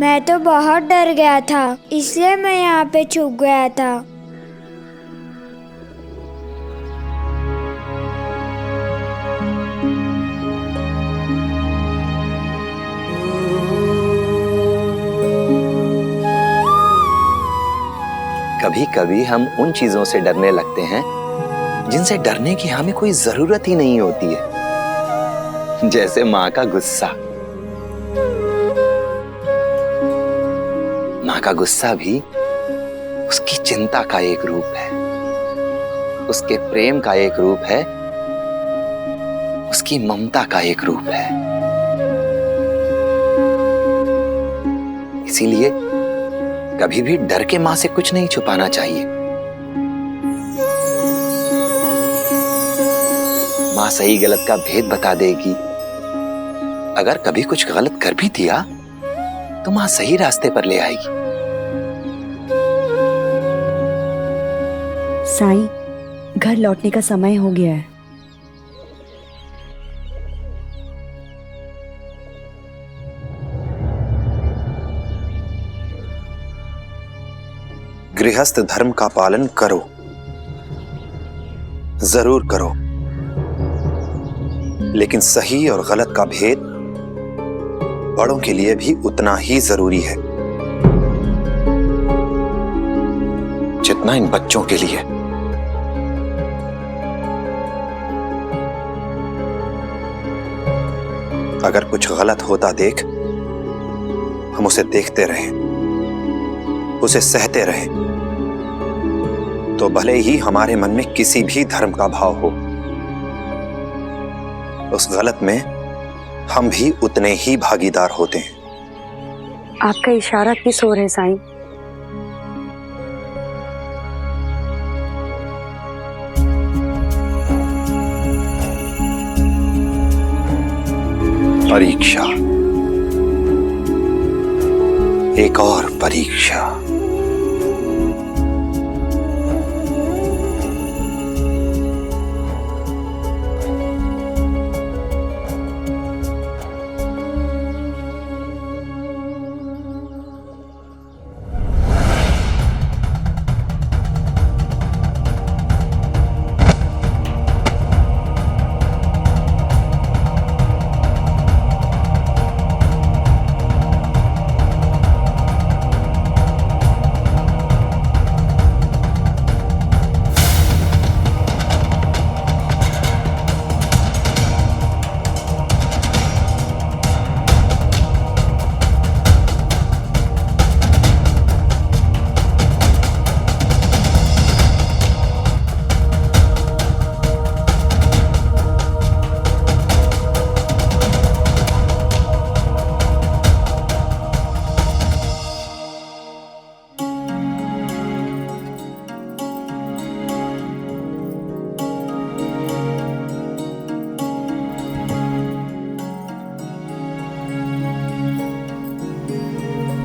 मैं तो बहुत डर गया था, इसलिए मैं यहाँ पे छुप गया था। कभी कभी हम उन चीजों से डरने लगते हैं जिनसे डरने की हमें कोई जरूरत ही नहीं होती है, जैसे माँ का गुस्सा। माँ का गुस्सा भी उसकी चिंता का एक रूप है, उसके प्रेम का एक रूप है, उसकी ममता का एक रूप है। इसीलिए कभी भी डर के माँ से कुछ नहीं छुपाना चाहिए। माँ सही गलत का भेद बता देगी। अगर कभी कुछ गलत कर भी दिया तो माँ सही रास्ते पर ले आएगी। साईं, घर लौटने का समय हो गया है। गृहस्थ धर्म का पालन करो, जरूर करो, लेकिन सही और गलत का भेद बड़ों के लिए भी उतना ही जरूरी है जितना इन बच्चों के लिए। अगर कुछ गलत होता देख हम उसे देखते रहें, उसे सहते रहें, तो भले ही हमारे मन में किसी भी धर्म का भाव हो, उस गलत में हम भी उतने ही भागीदार होते हैं। आपका इशारा किस ओर है साईं? परीक्षा, एक और परीक्षा।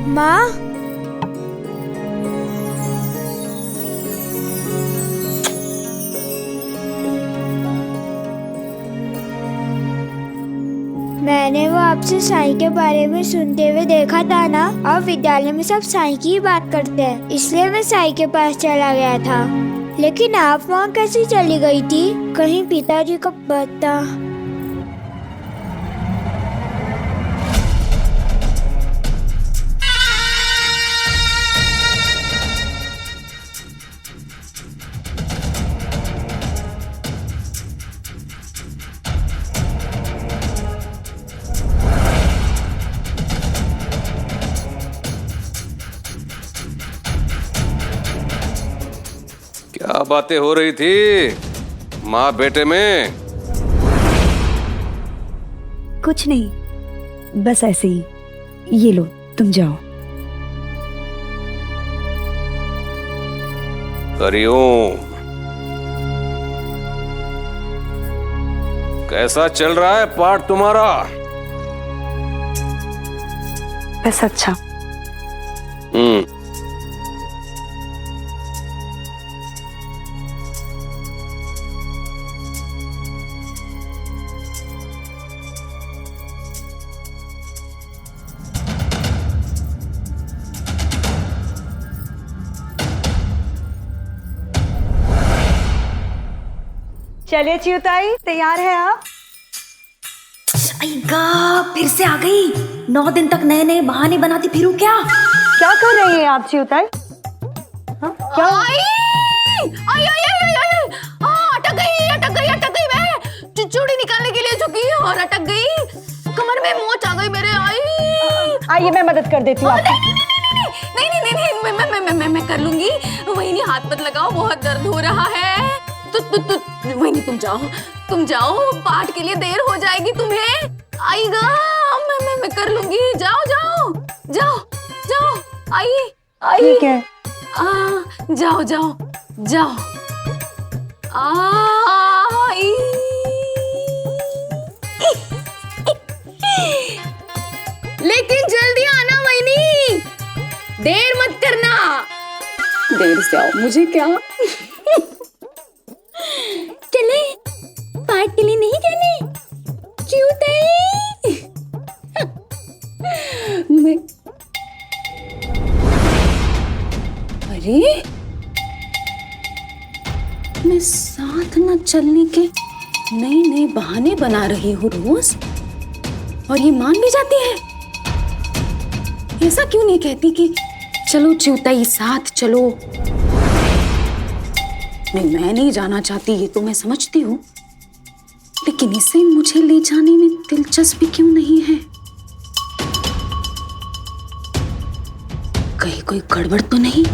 माँ, मैंने वो आपसे साईं के बारे में सुनते हुए देखा था ना, और विद्यालय में सब साईं की ही बात करते हैं, इसलिए मैं साईं के पास चला गया था। लेकिन आप वहाँ कैसे चली गई थी? कहीं पिताजी को पता? क्या बातें हो रही थी माँ बेटे में? कुछ नहीं, बस ऐसे ही। ये लो, तुम जाओ। हरिओम। कैसा चल रहा है पाठ तुम्हारा? है सच्चा। चलिए चिउताई, तैयार है आप? फिर से आ गई। 9 दिन तक नए नए बहाने बनाती फिरूं क्या? क्या कर रही हैं आप चिउताई? क्या? अटक गई मैं चूड़ी निकालने के लिए झुकी और अटक गई। कमर में मोच आ गई मेरे। आइए मैं मदद कर देती हूँ आपकी। नहीं, मैं कर लूंगी। वही नहीं, हाथ मत लगाओ, बहुत दर्द हो रहा है। वही नहीं, तुम जाओ, पाठ के लिए देर हो जाएगी तुम्हें। आईगा, मैं कर लूंगी। जाओ। आई। ठीक है। जाओ। आई। लेकिन जल्दी आना वहीनी, देर मत करना। देर से आओ, मुझे क्या। चले पार्ट के लिए नहीं जाने? चिउताई मैं अरे मैं साथ न चलने के नए बहाने बना रही हूँ रोज, और ये मान भी जाती है। ऐसा क्यों नहीं कहती कि चलो चिउताई साथ चलो। नहीं, मैं नहीं जाना चाहती, ये तो मैं समझती हूँ, लेकिन इसे मुझे ले जाने में दिलचस्पी क्यों नहीं है? कहीं कोई गड़बड़ तो नहीं?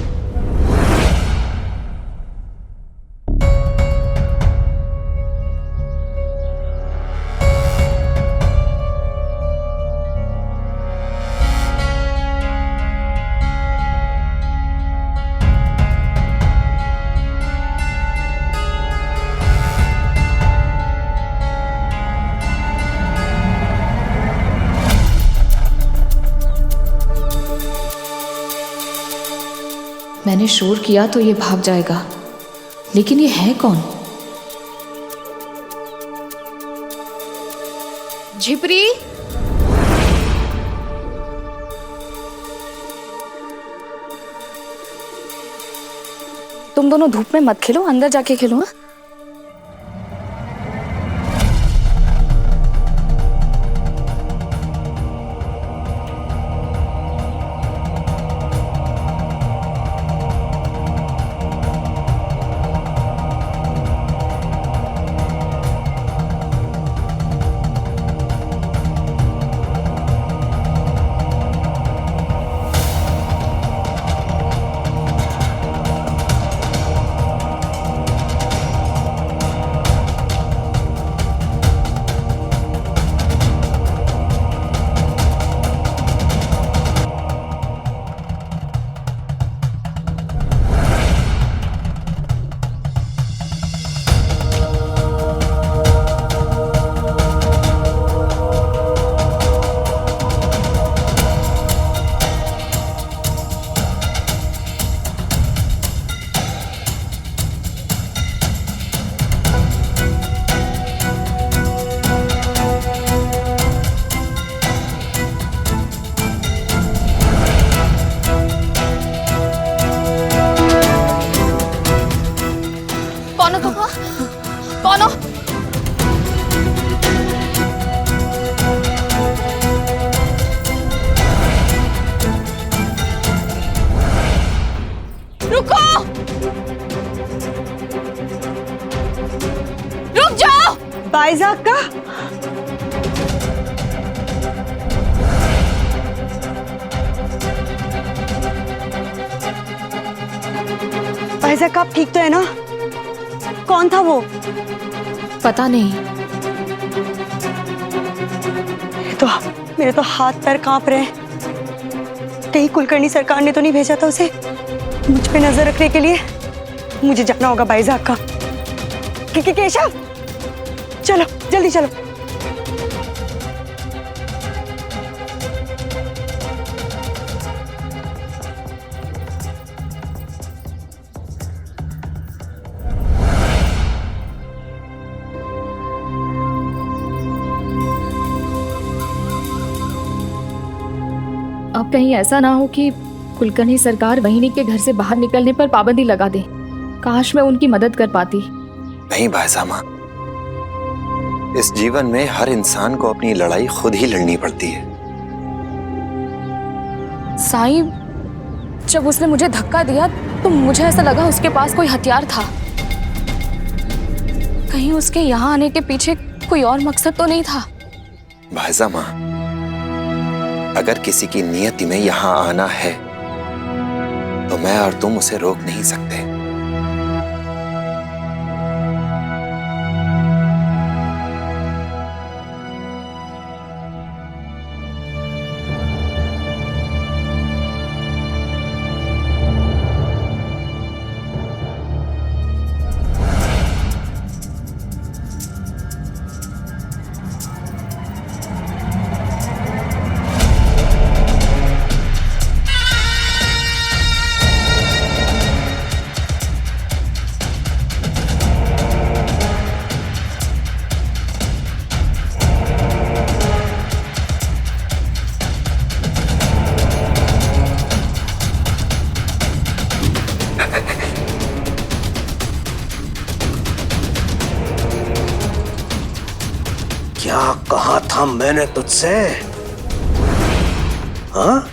मैंने शोर किया तो ये भाग जाएगा, लेकिन ये है कौन? झिपरी, तुम दोनों धूप में मत खेलो, अंदर जाके खेलो। हाँ? कौन हो? रुको, रुक जाओ। बाइज़ाक का बाइज़ाक, आप ठीक तो है ना? कौन था वो? पता नहीं। मेरे तो हाथ पैर कांप रहे हैं। कहीं कुलकर्णी सरकार ने तो नहीं भेजा था उसे मुझ पे नजर रखने के लिए? मुझे जाना होगा बाइज़ाक का। केशव, चलो जल्दी चलो। अब कहीं ऐसा ना हो कि कुलकर्णी सरकार वहिनी के घर से बाहर निकलने पर पाबंदी लगा दे। काश मैं उनकी मदद कर पाती। नहीं भाईसामा, इस जीवन में हर इंसान को अपनी लड़ाई खुद ही लड़नी पड़ती है। साईं, जब उसने मुझे धक्का दिया तो मुझे ऐसा लगा उसके पास कोई हथियार था। कहीं उसके यहाँ आने के पीछे कोई और मकसद तो नहीं था? भाईसामा, अगर किसी की नियति में यहाँ आना है तो मैं और तुम उसे रोक नहीं सकते। क्या कहा था मैंने तुझसे? हाँ?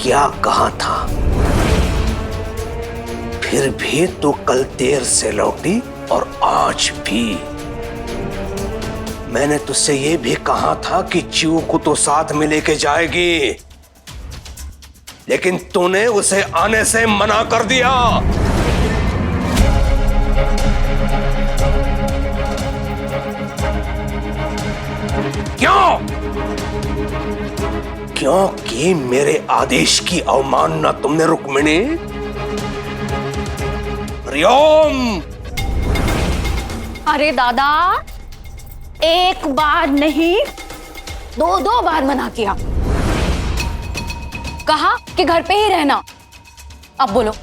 क्या कहा था? फिर भी तू कल देर से लौटी और आज भी। मैंने तुझसे ये भी कहा था कि चीऊ को तो साथ में लेके जाएगी, लेकिन तूने उसे आने से मना कर दिया। क्यों? क्योंकि मेरे आदेश की अवमानना तुमने रुक्मिणी। हरिओम। अरे दादा, एक बार नहीं, दो बार मना किया। कहा कि घर पे ही रहना। अब बोलो।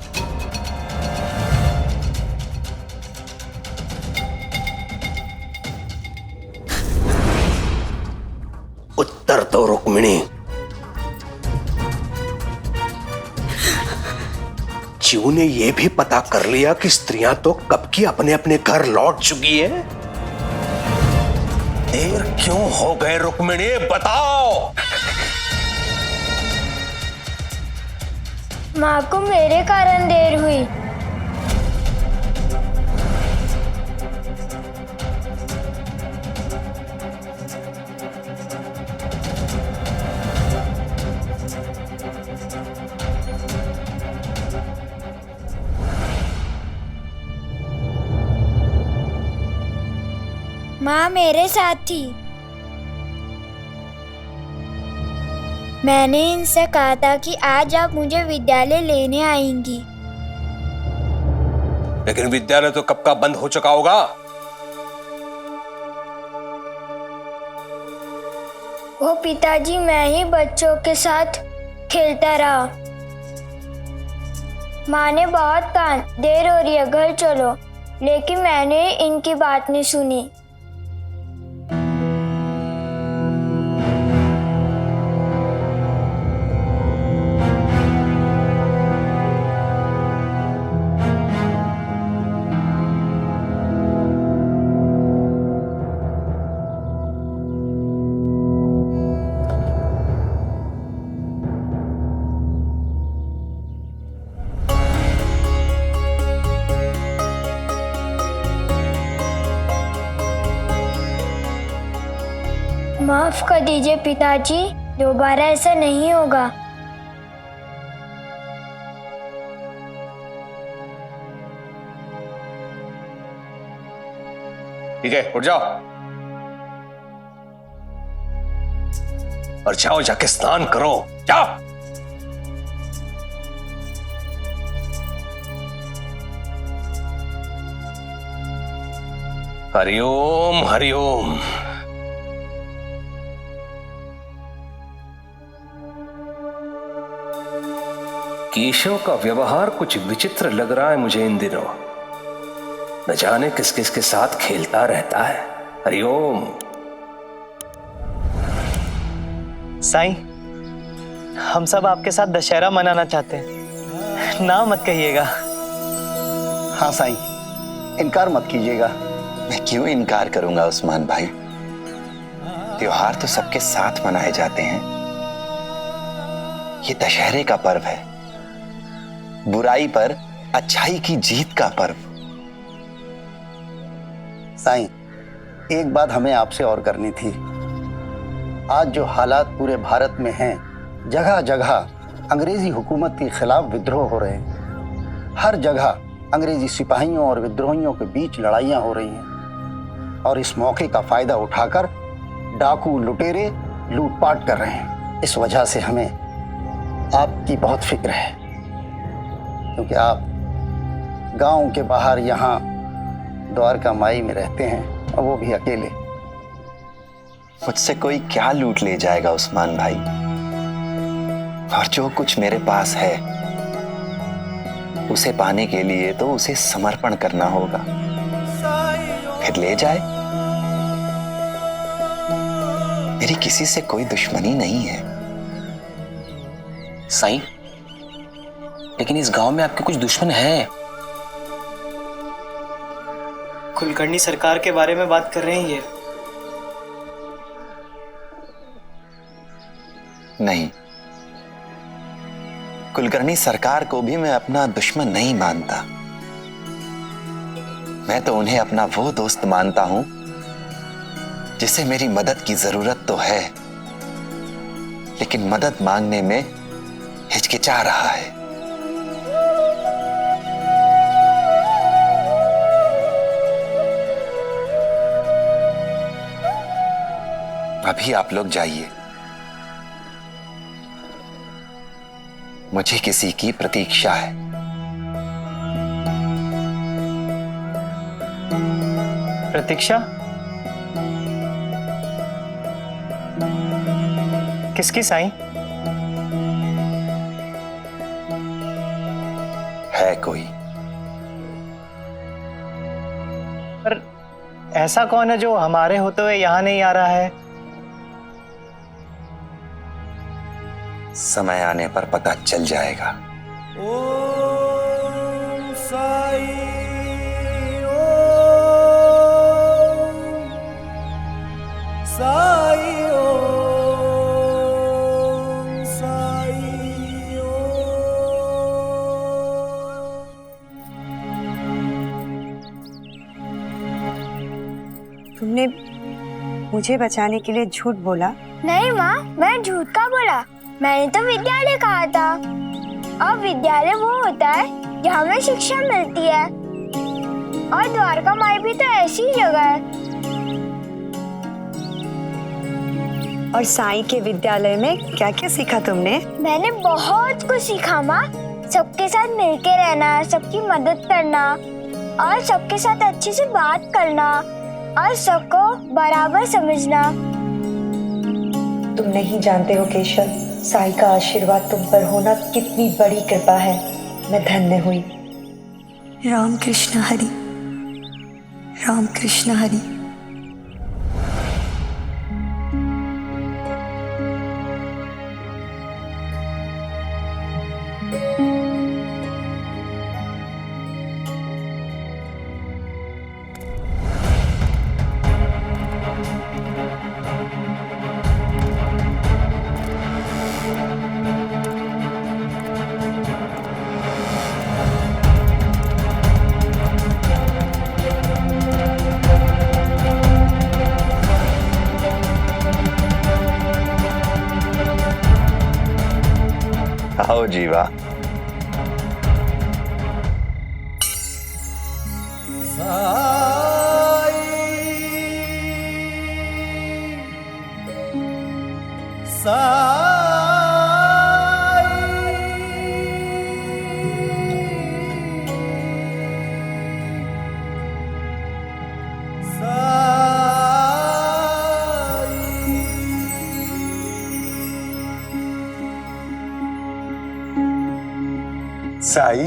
उत्तर दो रुक्मिणी। चीऊ ने यह भी पता कर लिया कि स्त्रियां तो कब की अपने अपने घर लौट चुकी है। देर क्यों हो गए रुक्मिणी, बताओ। माँ को मेरे कारण देर हुई। माँ मेरे साथ थी। मैंने इनसे कहा था कि आज आप मुझे विद्यालय लेने आएंगी। लेकिन विद्यालय तो कब का बंद हो चुका होगा। वो पिताजी, मैं ही बच्चों के साथ खेलता रहा। माँ ने बहुत कहा देर हो रही है, घर चलो, लेकिन मैंने इनकी बात नहीं सुनी। माफ कर दीजिए पिताजी, दोबारा ऐसा नहीं होगा। ठीक है, उठ जाओ और जाओ, जाके स्नान करो, जाओ। हरिओम हरिओम। केशव का व्यवहार कुछ विचित्र लग रहा है मुझे इन दिनों। न जाने किस किस के साथ खेलता रहता है। हरिओम। साईं, हम सब आपके साथ दशहरा मनाना चाहते हैं, ना मत कहिएगा। हाँ साईं, इनकार मत कीजिएगा। मैं क्यों इनकार करूंगा उस्मान भाई? त्योहार तो सबके साथ मनाए जाते हैं। ये दशहरे का पर्व है, बुराई पर अच्छाई की जीत का पर्व। साईं, एक बात हमें आपसे और करनी थी। आज जो हालात पूरे भारत में हैं, जगह जगह अंग्रेजी हुकूमत के खिलाफ विद्रोह हो रहे हैं। हर जगह अंग्रेजी सिपाहियों और विद्रोहियों के बीच लड़ाइयाँ हो रही हैं और इस मौके का फायदा उठाकर डाकू लुटेरे लूटपाट कर रहे हैं। इस वजह से हमें आपकी बहुत फिक्र है, क्योंकि आप गांव के बाहर यहाँ द्वारका माई में रहते हैं और वो भी अकेले। मुझसे कोई क्या लूट ले जाएगा उस्मान भाई? और जो कुछ मेरे पास है उसे पाने के लिए तो उसे समर्पण करना होगा। फिर ले जाए, मेरी किसी से कोई दुश्मनी नहीं है। साईं, लेकिन इस गांव में आपके कुछ दुश्मन हैं। कुलकर्णी सरकार के बारे में बात कर रहे हैं ये? नहीं, कुलकर्णी सरकार को भी मैं अपना दुश्मन नहीं मानता। मैं तो उन्हें अपना वो दोस्त मानता हूं जिसे मेरी मदद की जरूरत तो है, लेकिन मदद मांगने में हिचकिचा रहा है। अभी आप लोग जाइए, मुझे किसी की प्रतीक्षा है। प्रतीक्षा? किसकी साईं? है कोई? पर ऐसा कौन है जो हमारे होते हुए यहां नहीं आ रहा है? समय आने पर पता चल जाएगा। ओम साई, ओम साई, ओम साई, तुमने मुझे बचाने के लिए झूठ बोला? नहीं माँ, मैं झूठ का बोला। मैंने तो विद्यालय कहा था, और विद्यालय वो होता है जहाँ में शिक्षा मिलती है, और द्वारका माई भी तो ऐसी ही जगह है। और साईं के विद्यालय में क्या क्या सीखा तुमने? मैंने बहुत कुछ सीखा माँ। सबके साथ मिलके रहना, सबकी मदद करना, और सबके साथ अच्छे से बात करना, और सबको बराबर समझना। तुम नहीं जानते हो केशव, साईं का आशीर्वाद तुम पर होना कितनी बड़ी कृपा है। मैं धन्य हुई। राम कृष्ण हरि, राम कृष्ण हरि। आओ जीवा। साई, साई,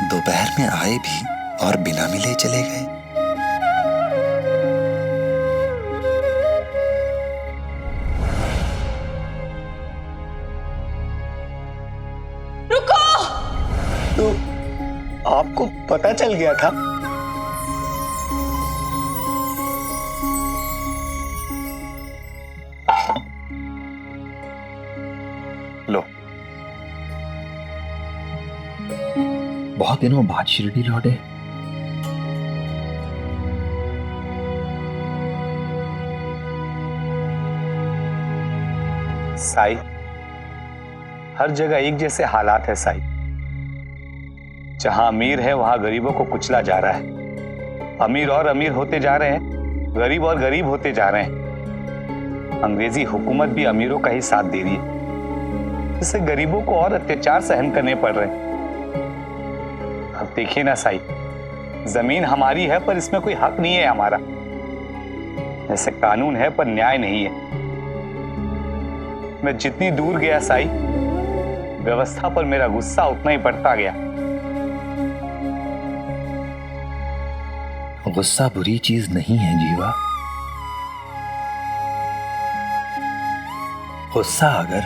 दोपहर में आए भी और बिना मिले चले गए। पता चल गया था। लो। बहुत दिनों बाद शिरडी लौटे। साई, हर जगह एक जैसे हालात है साई। जहां अमीर है वहां गरीबों को कुचला जा रहा है। अमीर और अमीर होते जा रहे हैं, गरीब और गरीब होते जा रहे हैं। अंग्रेजी हुकूमत भी अमीरों का ही साथ दे रही है, इससे गरीबों को और अत्याचार सहन करने पड़ रहे हैं। अब देखिए ना साई, जमीन हमारी है पर इसमें कोई हक नहीं है हमारा। ऐसे कानून है पर न्याय नहीं है। मैं जितनी दूर गया साई, व्यवस्था पर मेरा गुस्सा उतना ही बढ़ता गया। गुस्सा बुरी चीज नहीं है जीवा। गुस्सा अगर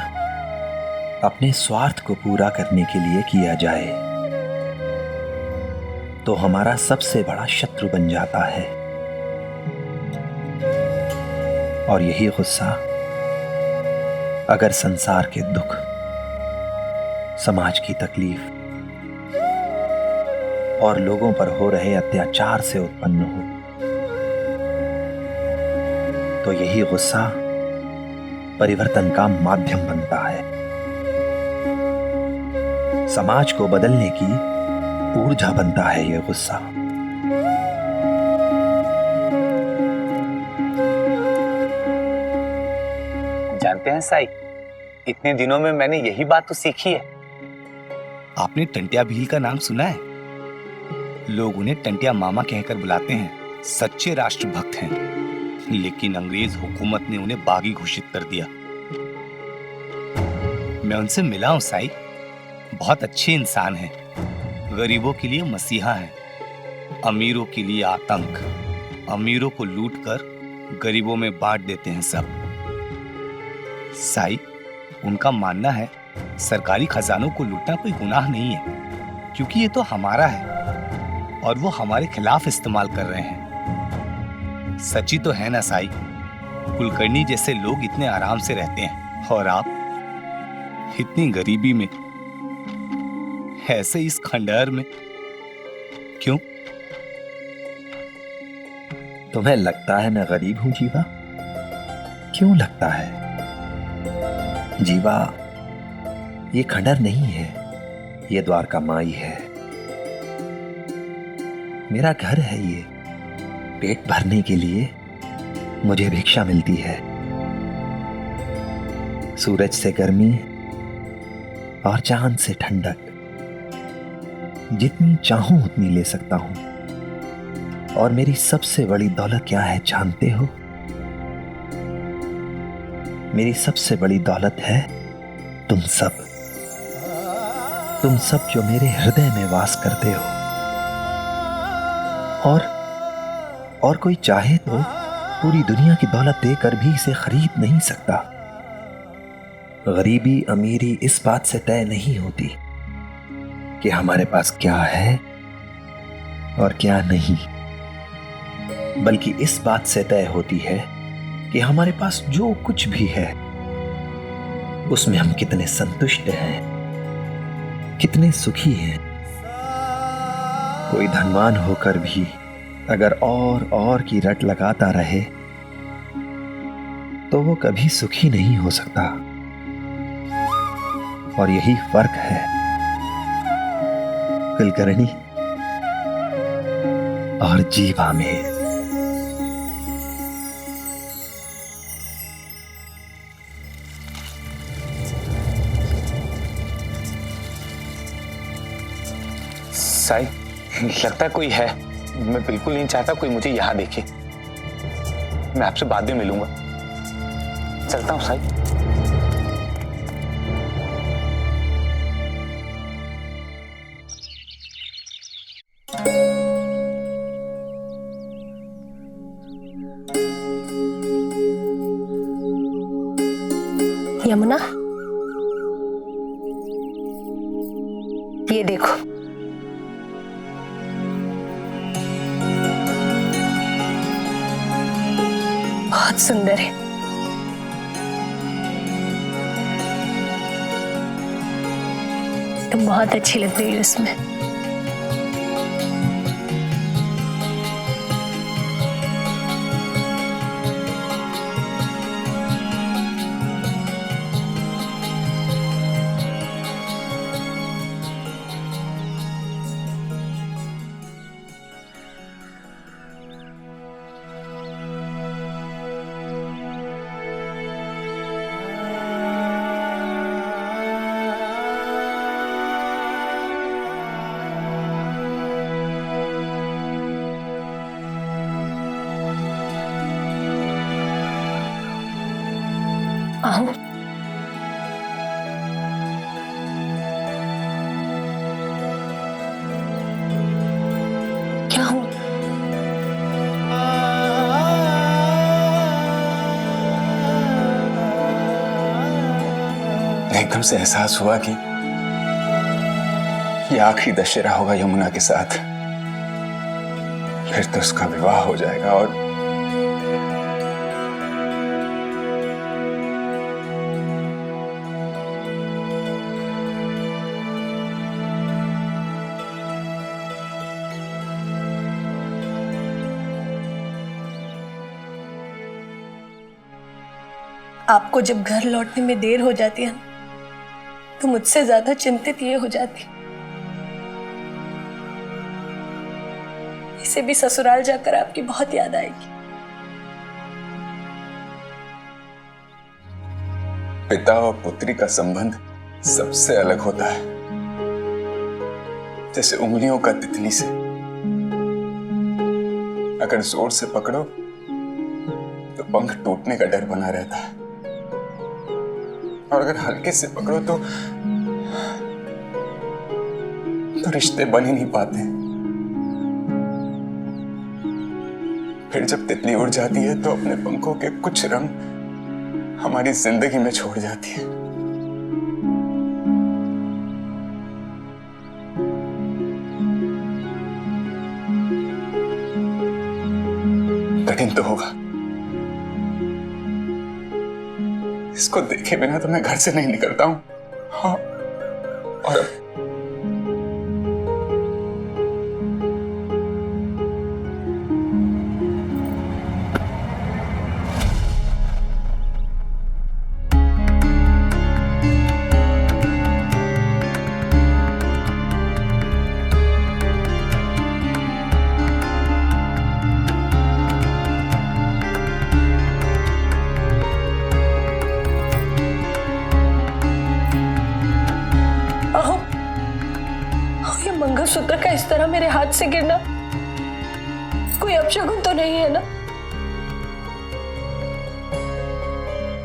अपने स्वार्थ को पूरा करने के लिए किया जाए तो हमारा सबसे बड़ा शत्रु बन जाता है। और यही गुस्सा अगर संसार के दुख, समाज की तकलीफ और लोगों पर हो रहे अत्याचार से उत्पन्न हो, तो यही गुस्सा परिवर्तन का माध्यम बनता है। समाज को बदलने की ऊर्जा बनता है यह गुस्सा। जानते हैं साई, इतने दिनों में मैंने यही बात तो सीखी है। आपने टंटिया भील का नाम सुना है? लोग उन्हें टंटिया मामा कहकर बुलाते हैं। सच्चे राष्ट्रभक्त हैं, लेकिन अंग्रेज हुकूमत ने उन्हें बागी घोषित कर दिया। मैं उनसे मिला हूं साई, बहुत अच्छे इंसान हैं। गरीबों के लिए मसीहा हैं, अमीरों के लिए आतंक। अमीरों को लूटकर गरीबों में बांट देते हैं सब। साई, उनका मानना है सरकारी खजानों को लूटना कोई गुनाह नहीं है, क्योंकि ये तो हमारा है और वो हमारे खिलाफ इस्तेमाल कर रहे हैं। सच्ची तो है ना साई, कुलकर्णी जैसे लोग इतने आराम से रहते हैं और आप इतनी गरीबी में, ऐसे इस खंडहर में क्यों? तुम्हें लगता है मैं गरीब हूं जीवा? क्यों लगता है? जीवा, ये खंडहर नहीं है, ये द्वारका माई है। मेरा घर है ये। पेट भरने के लिए मुझे भिक्षा मिलती है। सूरज से गर्मी और चांद से ठंडक जितनी चाहूं उतनी ले सकता हूं। और मेरी सबसे बड़ी दौलत क्या है जानते हो? मेरी सबसे बड़ी दौलत है तुम सब। तुम सब जो मेरे हृदय में वास करते हो। और कोई चाहे तो पूरी दुनिया की दौलत देकर भी इसे खरीद नहीं सकता। गरीबी अमीरी इस बात से तय नहीं होती कि हमारे पास क्या है और क्या नहीं, बल्कि इस बात से तय होती है कि हमारे पास जो कुछ भी है उसमें हम कितने संतुष्ट हैं, कितने सुखी हैं। कोई धनवान होकर भी अगर और की रट लगाता रहे तो वो कभी सुखी नहीं हो सकता। और यही फर्क है कुलकर्णी और जीवा में। साई, लगता है कोई है। मैं बिल्कुल नहीं चाहता कोई मुझे यहां देखे। मैं आपसे बाद में मिलूंगा। चलता हूं साई। यमुना, ये देखो, बहुत सुंदर है। तुम बहुत अच्छी लग रही हो इसमें। आओ। क्या हुआ? एकदम से एहसास हुआ कि ये आखिरी दशहरा होगा यमुना के साथ। फिर तो उसका विवाह हो जाएगा और आपको जब घर लौटने में देर हो जाती है तो मुझसे ज्यादा चिंतित ये हो जाती, इसे भी ससुराल जाकर आपकी बहुत याद आएगी। पिता और पुत्री का संबंध सबसे अलग होता है, जैसे उंगलियों का तितली से। अगर जोर से पकड़ो तो पंख टूटने का डर बना रहता है, और अगर हल्के से पकड़ो तो रिश्ते बन ही नहीं पाते। फिर जब तितली उड़ जाती है तो अपने पंखों के कुछ रंग हमारी जिंदगी में छोड़ जाती है। कठिन तो होगा, इसको देखे बिना तो मैं घर से नहीं निकलता हूं। हाँ, और मंगलसूत्र का इस तरह मेरे हाथ से गिरना कोई अपशगुन तो नहीं है ना?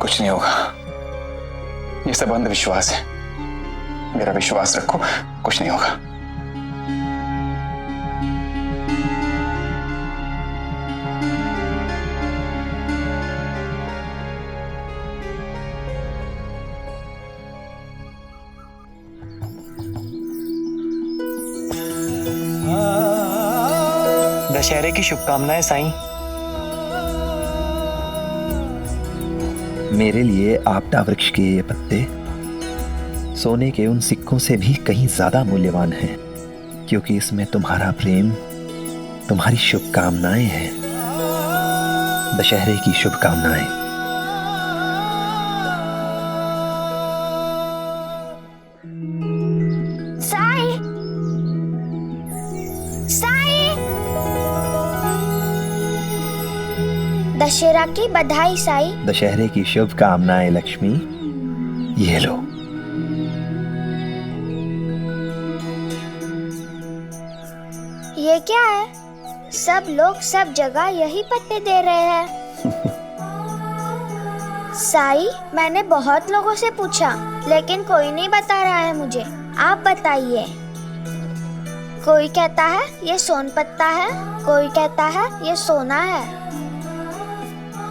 कुछ नहीं होगा, ये सब अंधविश्वास है। मेरा विश्वास रखो, कुछ नहीं होगा। दशहरे की शुभकामनाएं साईं। मेरे लिए आपदा वृक्ष के ये पत्ते सोने के उन सिक्कों से भी कहीं ज्यादा मूल्यवान हैं, क्योंकि इसमें तुम्हारा प्रेम, तुम्हारी शुभकामनाएं हैं। दशहरे की शुभकामनाएं। साईं, साईं, दशहरा की बधाई साईं। दशहरे की शुभकामनाएं लक्ष्मी, ये लो। ये क्या है? सब लोग सब जगह यही पत्ते दे रहे हैं। साईं, मैंने बहुत लोगों से पूछा लेकिन कोई नहीं बता रहा है मुझे। आप बताइए। कोई कहता है ये सोन पत्ता है, कोई कहता है ये सोना है,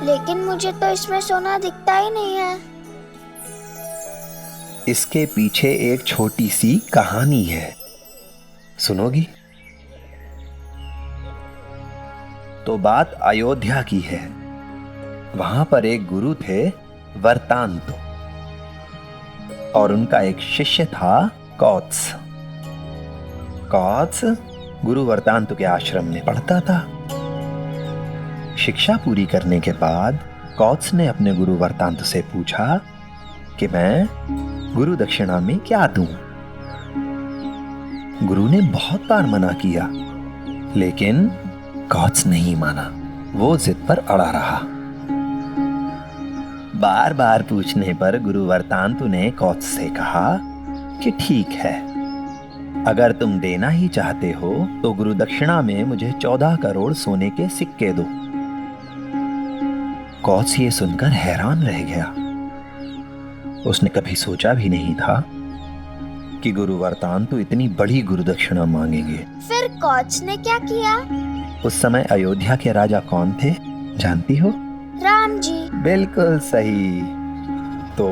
लेकिन मुझे तो इसमें सोना दिखता ही नहीं है। इसके पीछे एक छोटी सी कहानी है, सुनोगी? तो बात अयोध्या की है। वहां पर एक गुरु थे वर्तांतु और उनका एक शिष्य था कौत्स। कौत्स गुरु वर्तांतु के आश्रम में पढ़ता था। शिक्षा पूरी करने के बाद कौत्स ने अपने गुरु वर्तांतु से पूछा कि मैं गुरु दक्षिणा में क्या दूं। गुरु ने बहुत बार मना किया, लेकिन कौत्स नहीं माना। वो जिद पर अड़ा रहा। बार बार पूछने पर गुरु वर्तांतु ने कौत्स से कहा कि ठीक है, अगर तुम देना ही चाहते हो तो गुरु दक्षिणा में मुझे 14 करोड़ सोने के सिक्के दो। कौत्स ये सुनकर हैरान रह गया। उसने कभी सोचा भी नहीं था कि गुरु वर्तांतु इतनी बड़ी गुरु दक्षिणा मांगेंगे। फिर कौत्स ने क्या किया? उस समय अयोध्या के राजा कौन थे जानती हो? राम जी। बिल्कुल सही। तो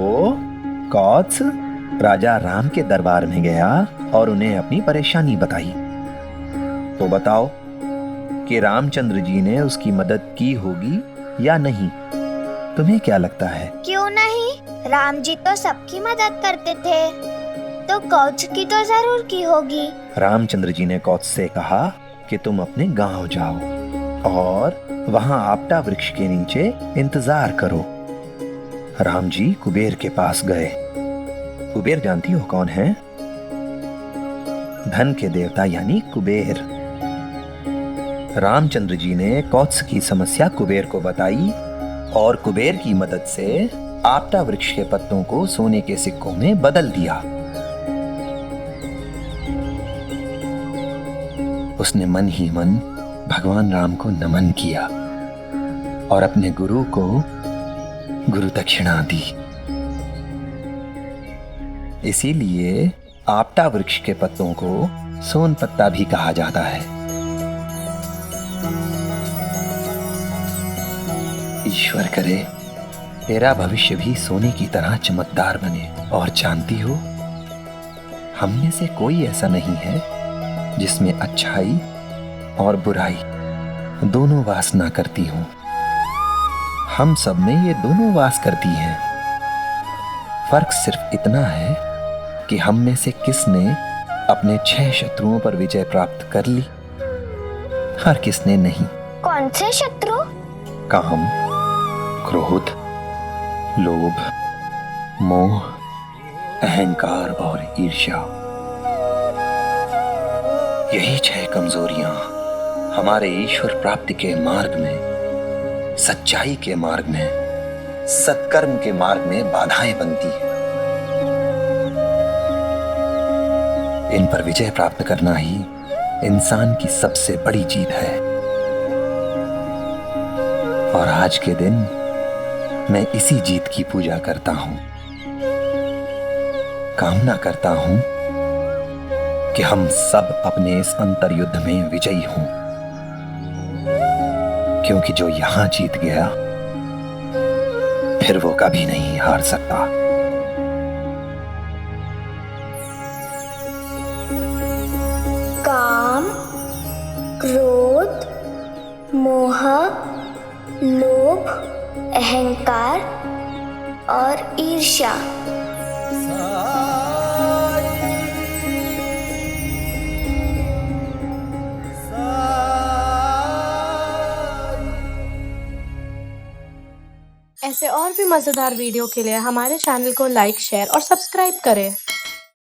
कौत्स राजा राम के दरबार में गया और उन्हें अपनी परेशानी बताई। तो बताओ कि रामचंद्र जी ने उसकी मदद की होगी या नहीं? तुम्हें क्या लगता है? क्यों नहीं? राम जी तो सबकी मदद करते थे, तो कौत्स की तो जरूर की होगी। रामचंद्र जी ने कौत्स से कहा कि तुम अपने गांव जाओ और वहां आपटा वृक्ष के नीचे इंतजार करो। राम जी कुबेर के पास गए। कुबेर जानती हो कौन है? धन के देवता यानी कुबेर। रामचंद्र जी ने कौत्स की समस्या कुबेर को बताई और कुबेर की मदद से आपटा वृक्ष के पत्तों को सोने के सिक्कों में बदल दिया। उसने मन ही मन भगवान राम को नमन किया और अपने गुरु को गुरु दक्षिणा दी। इसीलिए आपटा वृक्ष के पत्तों को सोन पत्ता भी कहा जाता है। ईश्वर करे तेरा भविष्य भी सोने की तरह चमकदार बने। और जानती हो, हम में से कोई ऐसा नहीं है जिसमें अच्छाई और बुराई दोनों वास ना करती हूं। हम सब में ये दोनों वास करती हैं। फर्क सिर्फ इतना है कि हम में से किसने अपने 6 शत्रुओं पर विजय प्राप्त कर ली और किसने नहीं। कौन से शत्रु? काम, क्रोध, लोभ, मोह, अहंकार और ईर्ष्या। यही 6 कमजोरियां हमारे ईश्वर प्राप्ति के मार्ग में, सच्चाई के मार्ग में, सत्कर्म के मार्ग में बाधाएं बनती हैं। इन पर विजय प्राप्त करना ही इंसान की सबसे बड़ी जीत है। और आज के दिन मैं इसी जीत की पूजा करता हूं। कामना करता हूं कि हम सब अपने इस अंतर युद्ध में विजयी हों, क्योंकि जो यहां जीत गया फिर वो कभी नहीं हार सकता। काम, क्रोध, मोह, लोभ, अहंकार और ईर्ष्या। ऐसे और भी मज़ेदार वीडियो के लिए हमारे चैनल को लाइक, शेयर और सब्सक्राइब करें।